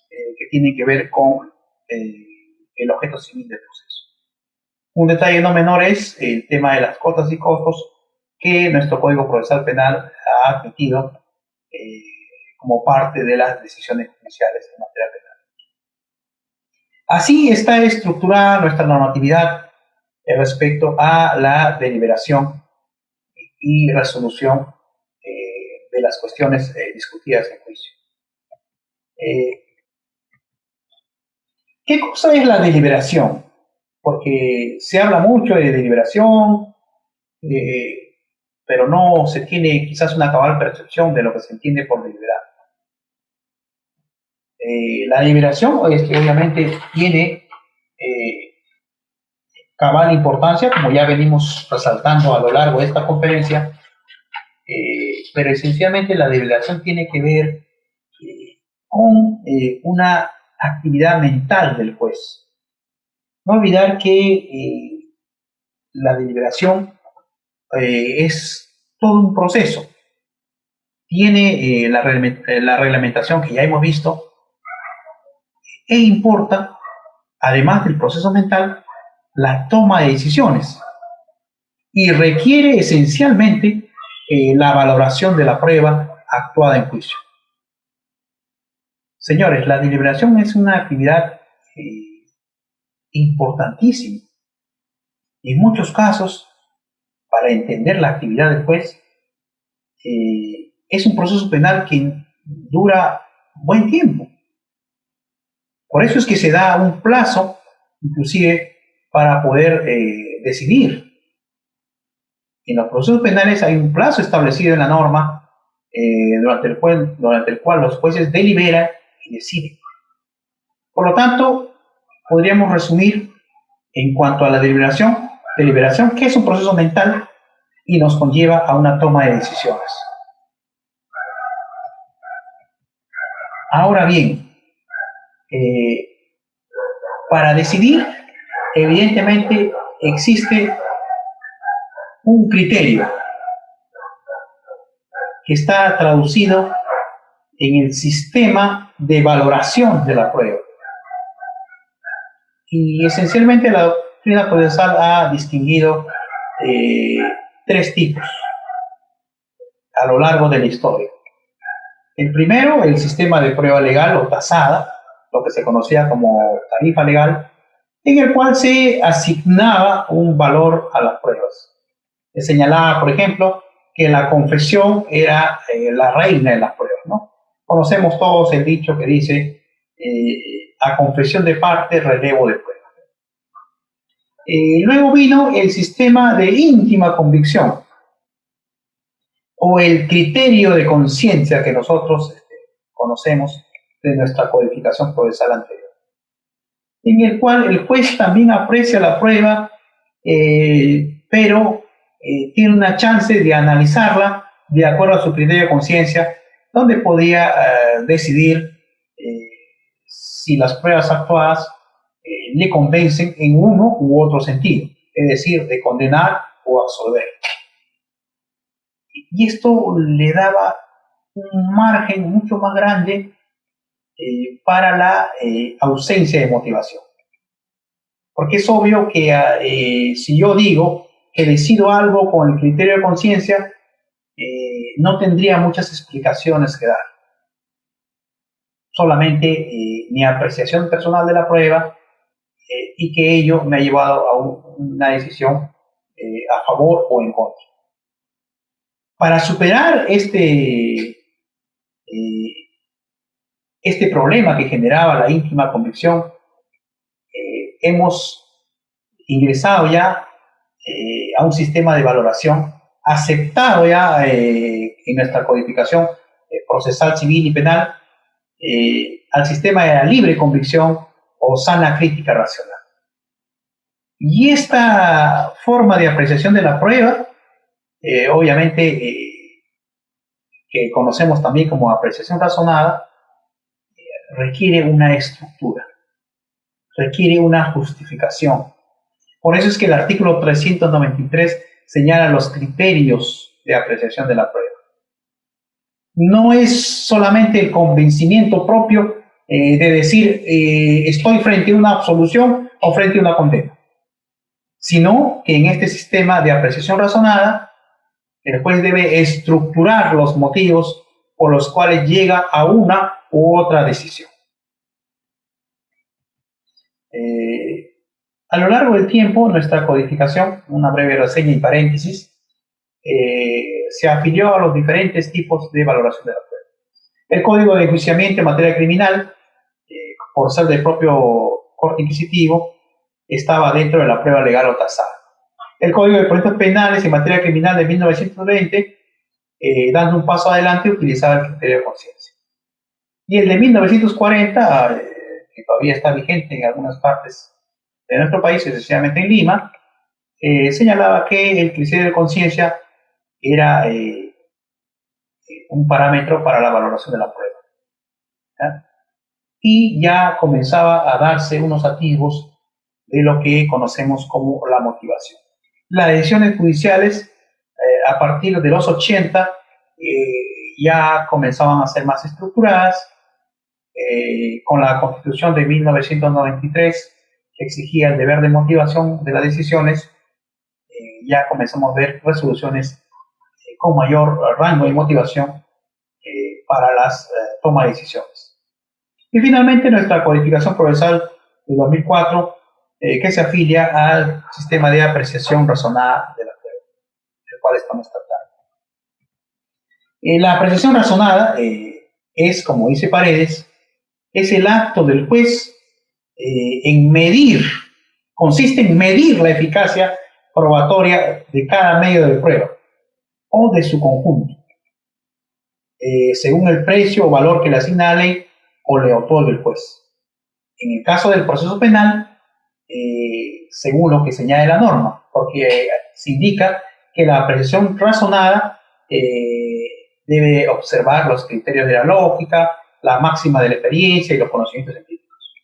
Speaker 1: que tienen que ver con el objeto civil del proceso. Un detalle no menor es el tema de las cuotas y costos que nuestro Código Procesal Penal ha admitido como parte de las decisiones judiciales en materia penal. Así está estructurada nuestra normatividad respecto a la deliberación y resolución de las cuestiones discutidas en juicio. ¿Qué cosa es la deliberación? Porque se habla mucho de deliberación, pero no se tiene quizás una cabal percepción de lo que se entiende por deliberar. La deliberación obviamente tiene cabal importancia, como ya venimos resaltando a lo largo de esta conferencia, pero esencialmente la deliberación tiene que ver con una actividad mental del juez. No olvidar que la deliberación es todo un proceso. Tiene la reglamentación que ya hemos visto e importa, además del proceso mental, la toma de decisiones y requiere esencialmente la valoración de la prueba actuada en juicio. Señores, la deliberación es una actividad importantísima. En muchos casos, para entender la actividad del juez, es un proceso penal que dura buen tiempo. Por eso es que se da un plazo, inclusive, para poder decidir. En los procesos penales hay un plazo establecido en la norma durante el cual los jueces deliberan y deciden. Por lo tanto, podríamos resumir en cuanto a la deliberación, que es un proceso mental y nos conlleva a una toma de decisiones. Ahora bien, para decidir, evidentemente existe un criterio que está traducido en el sistema de valoración de la prueba. Y esencialmente la doctrina procesal ha distinguido tres tipos a lo largo de la historia. El primero, el sistema de prueba legal o tasada, lo que se conocía como tarifa legal, en el cual se asignaba un valor a las pruebas. Se señalaba, por ejemplo, que la confesión era la reina de las pruebas, ¿no? Conocemos todos el dicho que dice, a confesión de parte, relevo de prueba. Luego vino el sistema de íntima convicción, o el criterio de conciencia que nosotros conocemos de nuestra codificación procesal anterior, en el cual el juez también aprecia la prueba, pero tiene una chance de analizarla de acuerdo a su criterio de conciencia, donde podía decidir si las pruebas actuadas le convencen en uno u otro sentido, es decir, de condenar o absolver. Y esto le daba un margen mucho más grande para la ausencia de motivación. Porque es obvio que si yo digo que decido algo con el criterio de conciencia, no tendría muchas explicaciones que dar. Solamente mi apreciación personal de la prueba y que ello me ha llevado a una decisión a favor o en contra. Para superar este problema que generaba la íntima convicción, hemos ingresado ya a un sistema de valoración aceptado ya en nuestra codificación procesal civil y penal, al sistema de la libre convicción o sana crítica racional. Y esta forma de apreciación de la prueba, obviamente, que conocemos también como apreciación razonada, requiere una estructura, requiere una justificación. Por eso es que el artículo 393 señala los criterios de apreciación de la prueba. No es solamente el convencimiento propio de decir estoy frente a una absolución o frente a una condena, sino que en este sistema de apreciación razonada, el juez debe estructurar los motivos por los cuales llega a una u otra decisión. A lo largo del tiempo, nuestra codificación, una breve reseña y paréntesis, se afilió a los diferentes tipos de valoración de la prueba. El Código de Enjuiciamiento en materia criminal, por ser del propio Corte Inquisitivo, estaba dentro de la prueba legal o tasada. El Código de Procedimientos Penales en materia criminal de 1920, dando un paso adelante, utilizaba el criterio de conciencia. Y el de 1940, que todavía está vigente en algunas partes de nuestro país, especialmente en Lima, señalaba que el criterio de conciencia era un parámetro para la valoración de la prueba. ¿Ya? Y ya comenzaba a darse unos atisbos de lo que conocemos como la motivación. Las decisiones judiciales, a partir de los 80, ya comenzaban a ser más estructuradas, con la Constitución de 1993, que exigía el deber de motivación de las decisiones, ya comenzamos a ver resoluciones con mayor rango de motivación para las toma de decisiones. Y finalmente nuestra codificación procesal de 2004, que se afilia al sistema de apreciación razonada de la prueba, del cual estamos tratando. La apreciación razonada es, como dice Paredes, es el acto del juez en medir, consiste en medir la eficacia probatoria de cada medio de prueba o de su conjunto, según el precio o valor que le asigna la ley o le otorga el juez. En el caso del proceso penal, según lo que señala la norma, porque se indica que la apreciación razonada debe observar los criterios de la lógica, la máxima de la experiencia y los conocimientos científicos.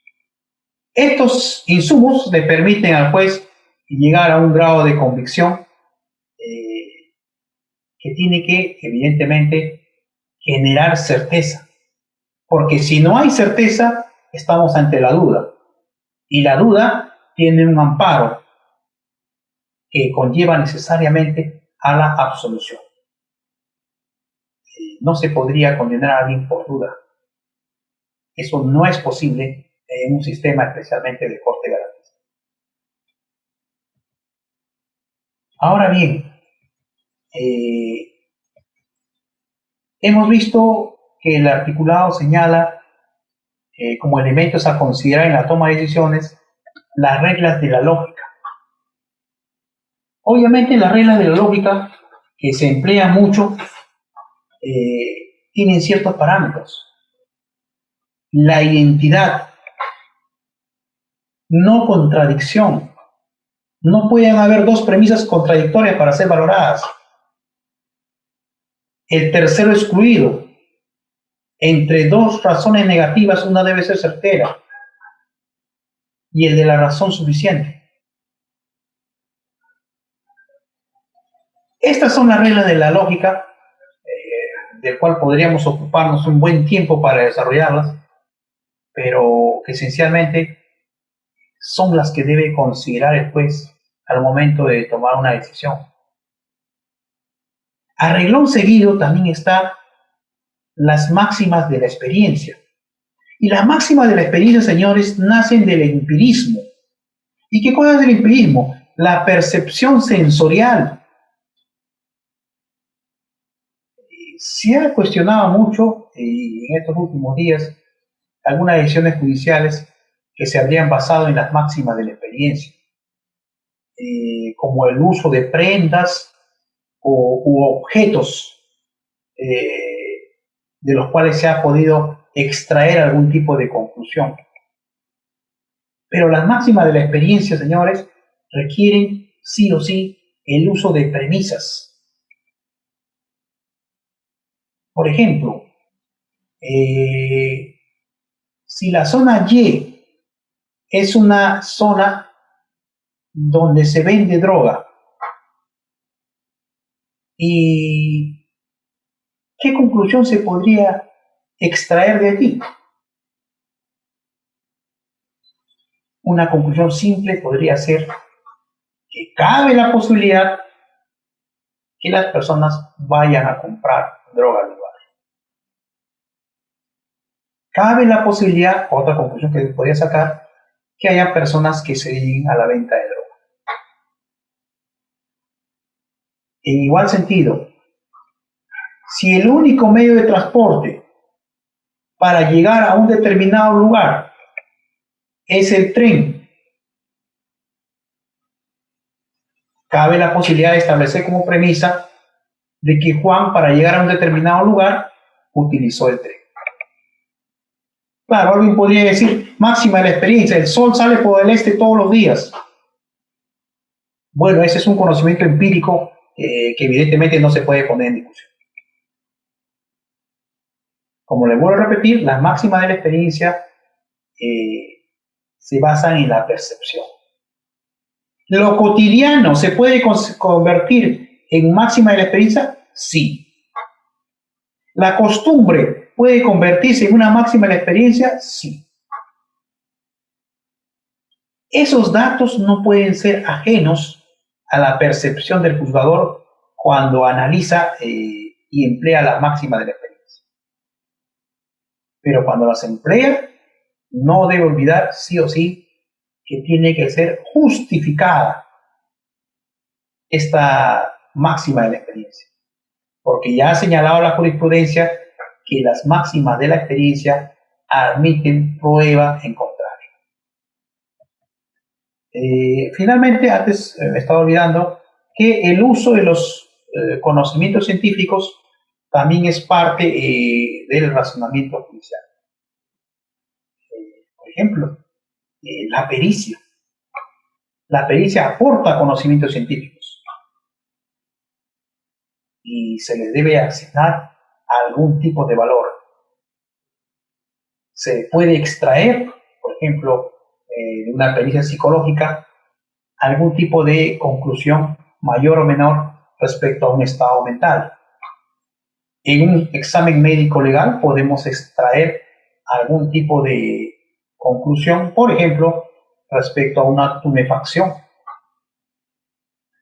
Speaker 1: Estos insumos le permiten al juez llegar a un grado de convicción que tiene que, evidentemente, generar certeza. Porque si no hay certeza, estamos ante la duda. Y la duda tiene un amparo que conlleva necesariamente a la absolución. No se podría condenar a alguien por duda. Eso no es posible en un sistema especialmente de corte garantista. Ahora bien, hemos visto que el articulado señala como elementos a considerar en la toma de decisiones las reglas de la lógica. Obviamente las reglas de la lógica que se emplean mucho tienen ciertos parámetros. La identidad, no contradicción. No pueden haber dos premisas contradictorias para ser valoradas. El tercero excluido. Entre dos razones negativas, una debe ser certera. Y el de la razón suficiente. Estas son las reglas de la lógica, del cual podríamos ocuparnos un buen tiempo para desarrollarlas, pero que esencialmente son las que debe considerar el juez al momento de tomar una decisión. A renglón seguido también están las máximas de la experiencia. Y las máximas de la experiencia, señores, nacen del empirismo. ¿Y qué cosa es el empirismo? La percepción sensorial. Se ha cuestionado mucho en estos últimos días algunas decisiones judiciales que se habrían basado en las máximas de la experiencia, como el uso de prendas u objetos de los cuales se ha podido extraer algún tipo de conclusión. Pero las máximas de la experiencia, señores, requieren sí o sí el uso de premisas. Por ejemplo, si la zona Y es una zona donde se vende droga, ¿y qué conclusión se podría extraer de aquí? Una conclusión simple podría ser que cabe la posibilidad que las personas vayan a comprar droga al lugar. Cabe la posibilidad, otra conclusión que se podría sacar, que haya personas que se dediquen a la venta de droga. En igual sentido, si el único medio de transporte para llegar a un determinado lugar es el tren, cabe la posibilidad de establecer como premisa de que Juan, para llegar a un determinado lugar, utilizó el tren. Claro, alguien podría decir, máxima de la experiencia, el sol sale por el este todos los días. Bueno, ese es un conocimiento empírico que evidentemente no se puede poner en discusión. Como les vuelvo a repetir, las máximas de la experiencia se basan en la percepción. ¿Lo cotidiano se puede convertir en máxima de la experiencia? Sí. ¿La costumbre puede convertirse en una máxima de la experiencia? Sí. Esos datos no pueden ser ajenos a la percepción del juzgador cuando analiza y emplea la máxima de la experiencia. pero cuando las emplea, no debe olvidar sí o sí que tiene que ser justificada esta máxima de la experiencia, porque ya ha señalado la jurisprudencia que las máximas de la experiencia admiten prueba en contrario. Finalmente, antes me estaba olvidando que el uso de los conocimientos científicos también es parte del razonamiento judicial. Por ejemplo, la pericia. La pericia aporta conocimientos científicos y se le debe asignar algún tipo de valor. Se puede extraer, por ejemplo, de una pericia psicológica, algún tipo de conclusión mayor o menor respecto a un estado mental. En un examen médico legal podemos extraer algún tipo de conclusión, por ejemplo, respecto a una tumefacción.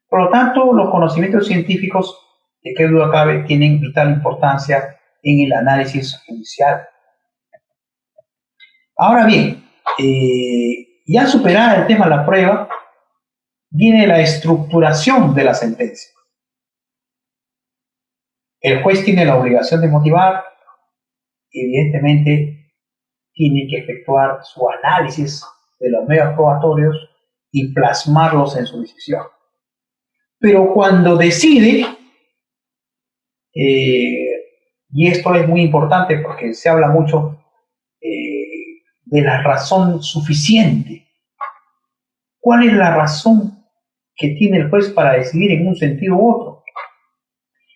Speaker 1: Por lo tanto, los conocimientos científicos, de qué duda cabe, tienen vital importancia en el análisis judicial. Ahora bien, ya superada el tema de la prueba, viene la estructuración de la sentencia. El juez tiene la obligación de motivar, evidentemente tiene que efectuar su análisis de los medios probatorios y plasmarlos en su decisión. Pero cuando decide, y esto es muy importante porque se habla mucho de la razón suficiente. ¿Cuál es la razón que tiene el juez para decidir en un sentido u otro?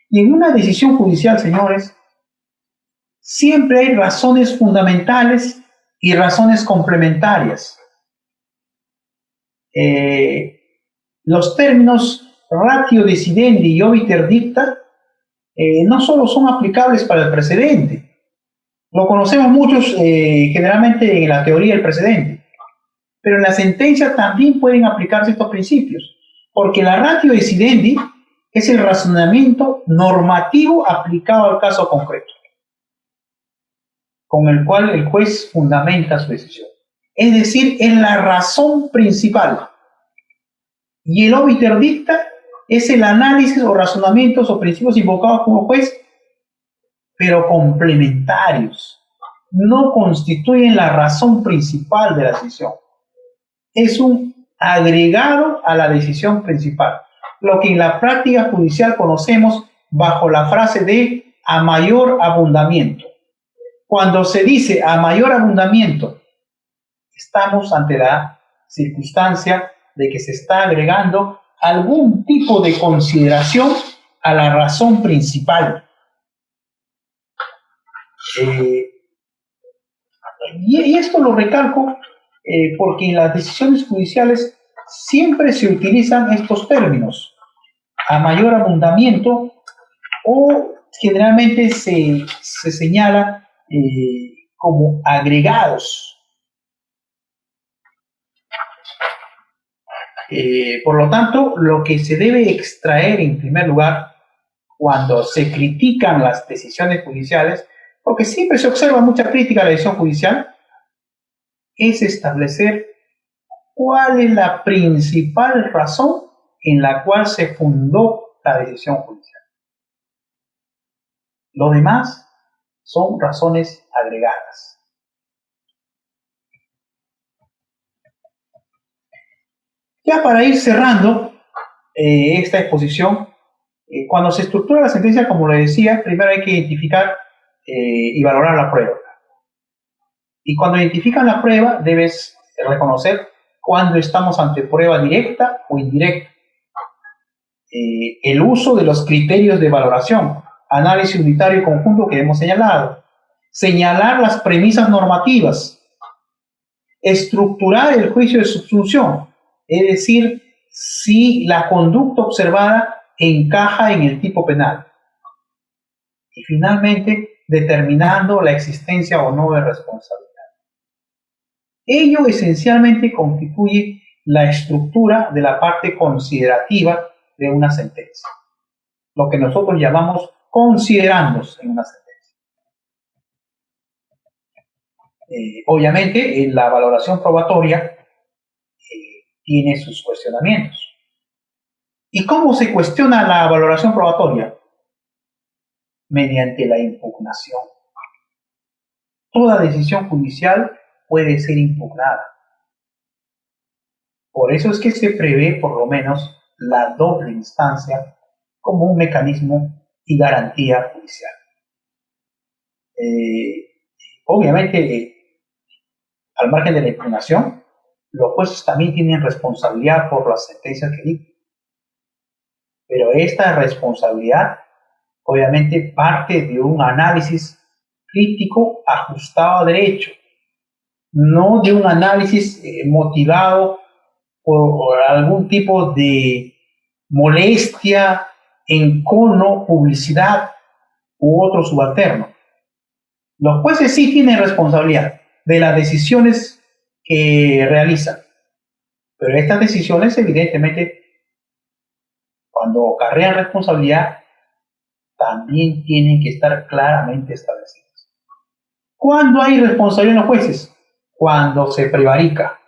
Speaker 1: Y en una decisión judicial, señores, siempre hay razones fundamentales y razones complementarias. Los términos ratio decidendi y obiter dicta no solo son aplicables para el precedente, lo conocemos muchos generalmente en la teoría del precedente, pero en la sentencia también pueden aplicarse estos principios, porque la ratio decidendi es el razonamiento normativo aplicado al caso concreto, con el cual el juez fundamenta su decisión. Es decir, es la razón principal. Y el obiter dicta es el análisis o razonamientos o principios invocados como juez, pero complementarios. No constituyen la razón principal de la decisión. Es un agregado a la decisión principal, lo que en la práctica judicial conocemos bajo la frase de a mayor abundamiento. Cuando se dice a mayor abundamiento, estamos ante la circunstancia de que se está agregando algún tipo de consideración a la razón principal. Y esto lo recalco porque en las decisiones judiciales siempre se utilizan estos términos, a mayor abundamiento, o generalmente se señala como agregados. Por lo tanto, lo que se debe extraer en primer lugar cuando se critican las decisiones judiciales, porque siempre se observa mucha crítica a la decisión judicial, es establecer cuál es la principal razón en la cual se fundó la decisión judicial. Lo demás son razones agregadas. Ya para ir cerrando esta exposición, cuando se estructura la sentencia, como le decía, primero hay que identificar y valorar la prueba. Y cuando identifican la prueba, debes reconocer cuando estamos ante prueba directa o indirecta. El uso de los criterios de valoración, análisis unitario y conjunto que hemos señalado. Señalar las premisas normativas. Estructurar el juicio de subsunción, es decir, si la conducta observada encaja en el tipo penal. Y finalmente, determinando la existencia o no de responsabilidad. Ello esencialmente constituye la estructura de la parte considerativa de una sentencia, lo que nosotros llamamos considerandos en una sentencia. Obviamente, la valoración probatoria tiene sus cuestionamientos. ¿Y cómo se cuestiona la valoración probatoria? Mediante la impugnación. Toda decisión judicial puede ser impugnada. Por eso es que se prevé por lo menos la doble instancia como un mecanismo y garantía judicial. Obviamente, al margen de la impugnación, los jueces también tienen responsabilidad por las sentencias que dictan. Pero esta responsabilidad obviamente parte de un análisis crítico ajustado a derecho, no de un análisis motivado por algún tipo de molestia, encono, publicidad u otro subalterno. Los jueces sí tienen responsabilidad de las decisiones que realizan, pero estas decisiones evidentemente, cuando acarrean responsabilidad, también tienen que estar claramente establecidas. ¿Cuándo hay responsabilidad en los jueces? Cuando se prevarica,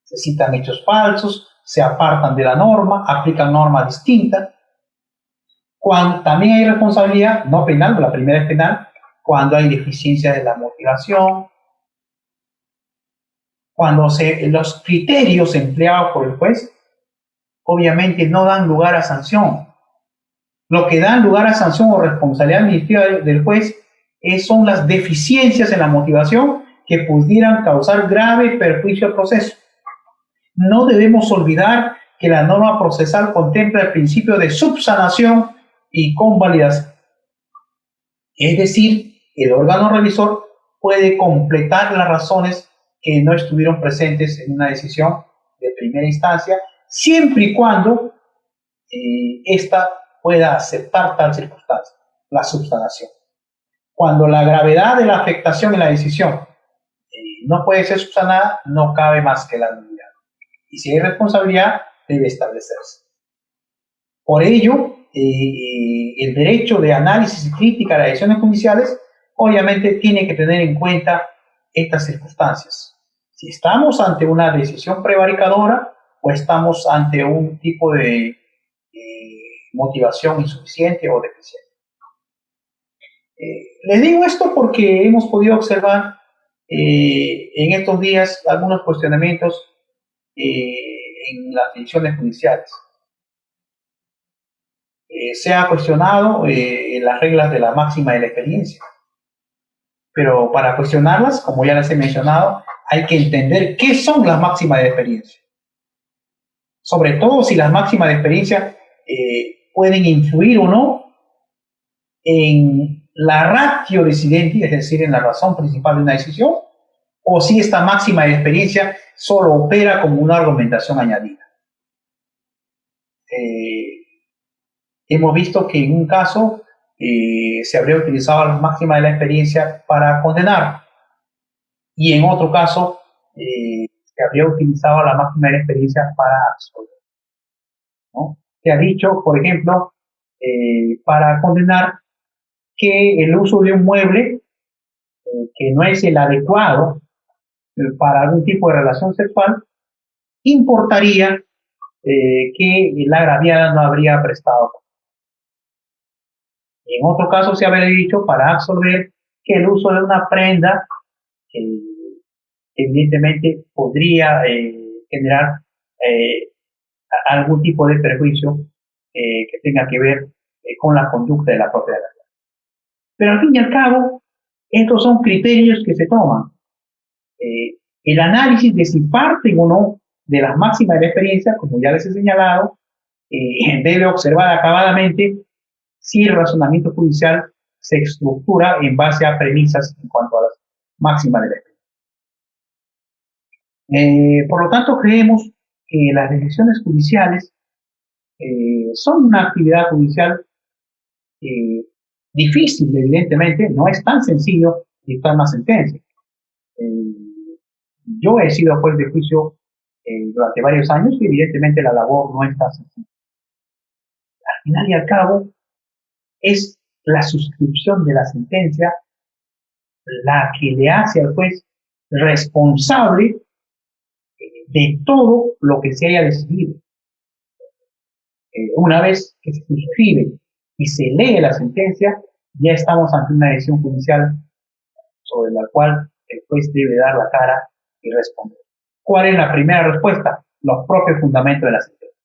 Speaker 1: se citan hechos falsos, se apartan de la norma, aplican normas distintas. Cuando también hay responsabilidad, no penal, la primera es penal, cuando hay deficiencia de la motivación, cuando los criterios empleados por el juez obviamente no dan lugar a sanción. Lo que da lugar a sanción o responsabilidad administrativa del juez son las deficiencias en la motivación que pudieran causar grave perjuicio al proceso. No debemos olvidar que la norma procesal contempla el principio de subsanación y convalidación. Es decir, el órgano revisor puede completar las razones que no estuvieron presentes en una decisión de primera instancia, siempre y cuando ésta pueda aceptar tal circunstancia, la subsanación. Cuando la gravedad de la afectación en la decisión no puede ser subsanada, no cabe más que la nulidad. Y si hay responsabilidad, debe establecerse. Por ello, el derecho de análisis y crítica a las decisiones judiciales obviamente tiene que tener en cuenta estas circunstancias. Si estamos ante una decisión prevaricadora o estamos ante un tipo de motivación insuficiente o deficiente. Les digo esto porque hemos podido observar en estos días algunos cuestionamientos en las decisiones judiciales. Se ha cuestionado las reglas de la máxima de la experiencia, pero para cuestionarlas, como ya les he mencionado, hay que entender qué son las máximas de experiencia. Sobre todo si las máximas de experiencia pueden influir o no en la ratio decidendi, es decir, en la razón principal de una decisión, o si esta máxima de experiencia solo opera como una argumentación añadida. Hemos visto que en un caso se habría utilizado la máxima de la experiencia para condenar y en otro caso se habría utilizado la máxima de la experiencia para absolver, ¿no? Se ha dicho, por ejemplo, para condenar que el uso de un mueble que no es el adecuado para algún tipo de relación sexual importaría que la agraviada no habría prestado. En otro caso se habría dicho para absolver que el uso de una prenda evidentemente podría generar algún tipo de perjuicio que tenga que ver con la conducta de la propia agraviada. Pero al fin y al cabo, estos son criterios que se toman. El análisis de si parten o no de las máximas de la experiencia, como ya les he señalado, debe observar acabadamente si el razonamiento judicial se estructura en base a premisas en cuanto a las máximas de la experiencia. Por lo tanto, creemos que las decisiones judiciales son una actividad judicial difícil, evidentemente, no es tan sencillo dictar una sentencia. Yo he sido juez de juicio durante varios años y evidentemente la labor no es tan sencilla. Al final y al cabo, es la suscripción de la sentencia la que le hace al juez
Speaker 2: responsable de todo lo que se haya decidido. Una vez que se suscribe y se lee la sentencia, ya estamos ante una decisión judicial sobre la cual el juez debe dar la cara y responder. ¿Cuál es la primera respuesta? Los propios fundamentos de la sentencia.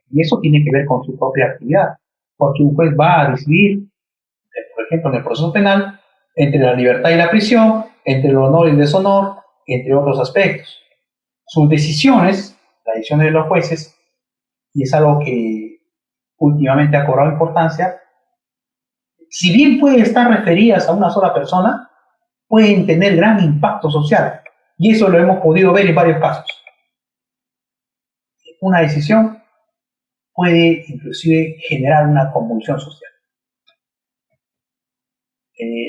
Speaker 2: Y eso tiene que ver con su propia actividad, porque un juez va a decidir, por ejemplo, en el proceso penal, entre la libertad y la prisión, entre el honor y el deshonor, entre otros aspectos. Sus decisiones, las decisiones de los jueces, y es algo que últimamente ha cobrado importancia, si bien pueden estar referidas a una sola persona, pueden tener gran impacto social. Y eso lo hemos podido ver en varios casos. Una decisión puede inclusive generar una convulsión social.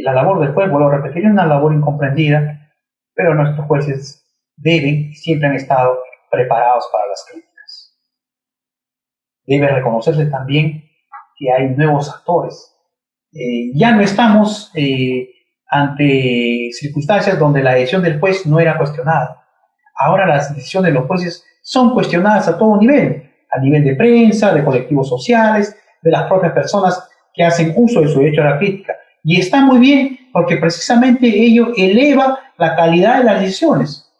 Speaker 2: La labor del juez, vuelvo a repetir, es una labor incomprendida, pero nuestros jueces deben y siempre han estado preparados para las críticas. Debe reconocerse también que hay nuevos actores. Ya no estamos ante circunstancias donde la decisión del juez no era cuestionada. Ahora las decisiones de los jueces son cuestionadas a todo nivel, a nivel de prensa, de colectivos sociales, de las propias personas que hacen uso de su derecho a la crítica. Y está muy bien porque precisamente ello eleva la calidad de las decisiones.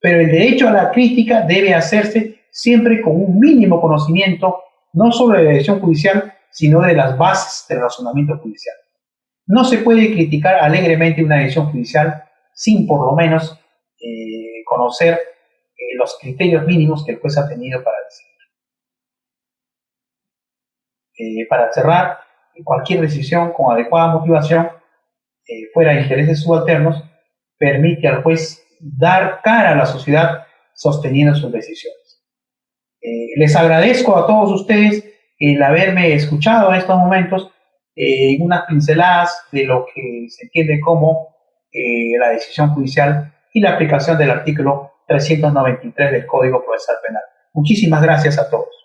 Speaker 2: Pero el derecho a la crítica debe hacerse siempre con un mínimo conocimiento, no solo de la decisión judicial, sino de las bases del razonamiento judicial. No se puede criticar alegremente una decisión judicial sin por lo menos conocer los criterios mínimos que el juez ha tenido para decidir. Para cerrar, cualquier decisión con adecuada motivación, fuera de intereses subalternos, permite al juez dar cara a la sociedad sosteniendo sus decisiones. Les agradezco a todos ustedes el haberme escuchado en estos momentos, unas pinceladas de lo que se entiende como la decisión judicial y la aplicación del artículo 393 del Código Procesal Penal. Muchísimas gracias a todos.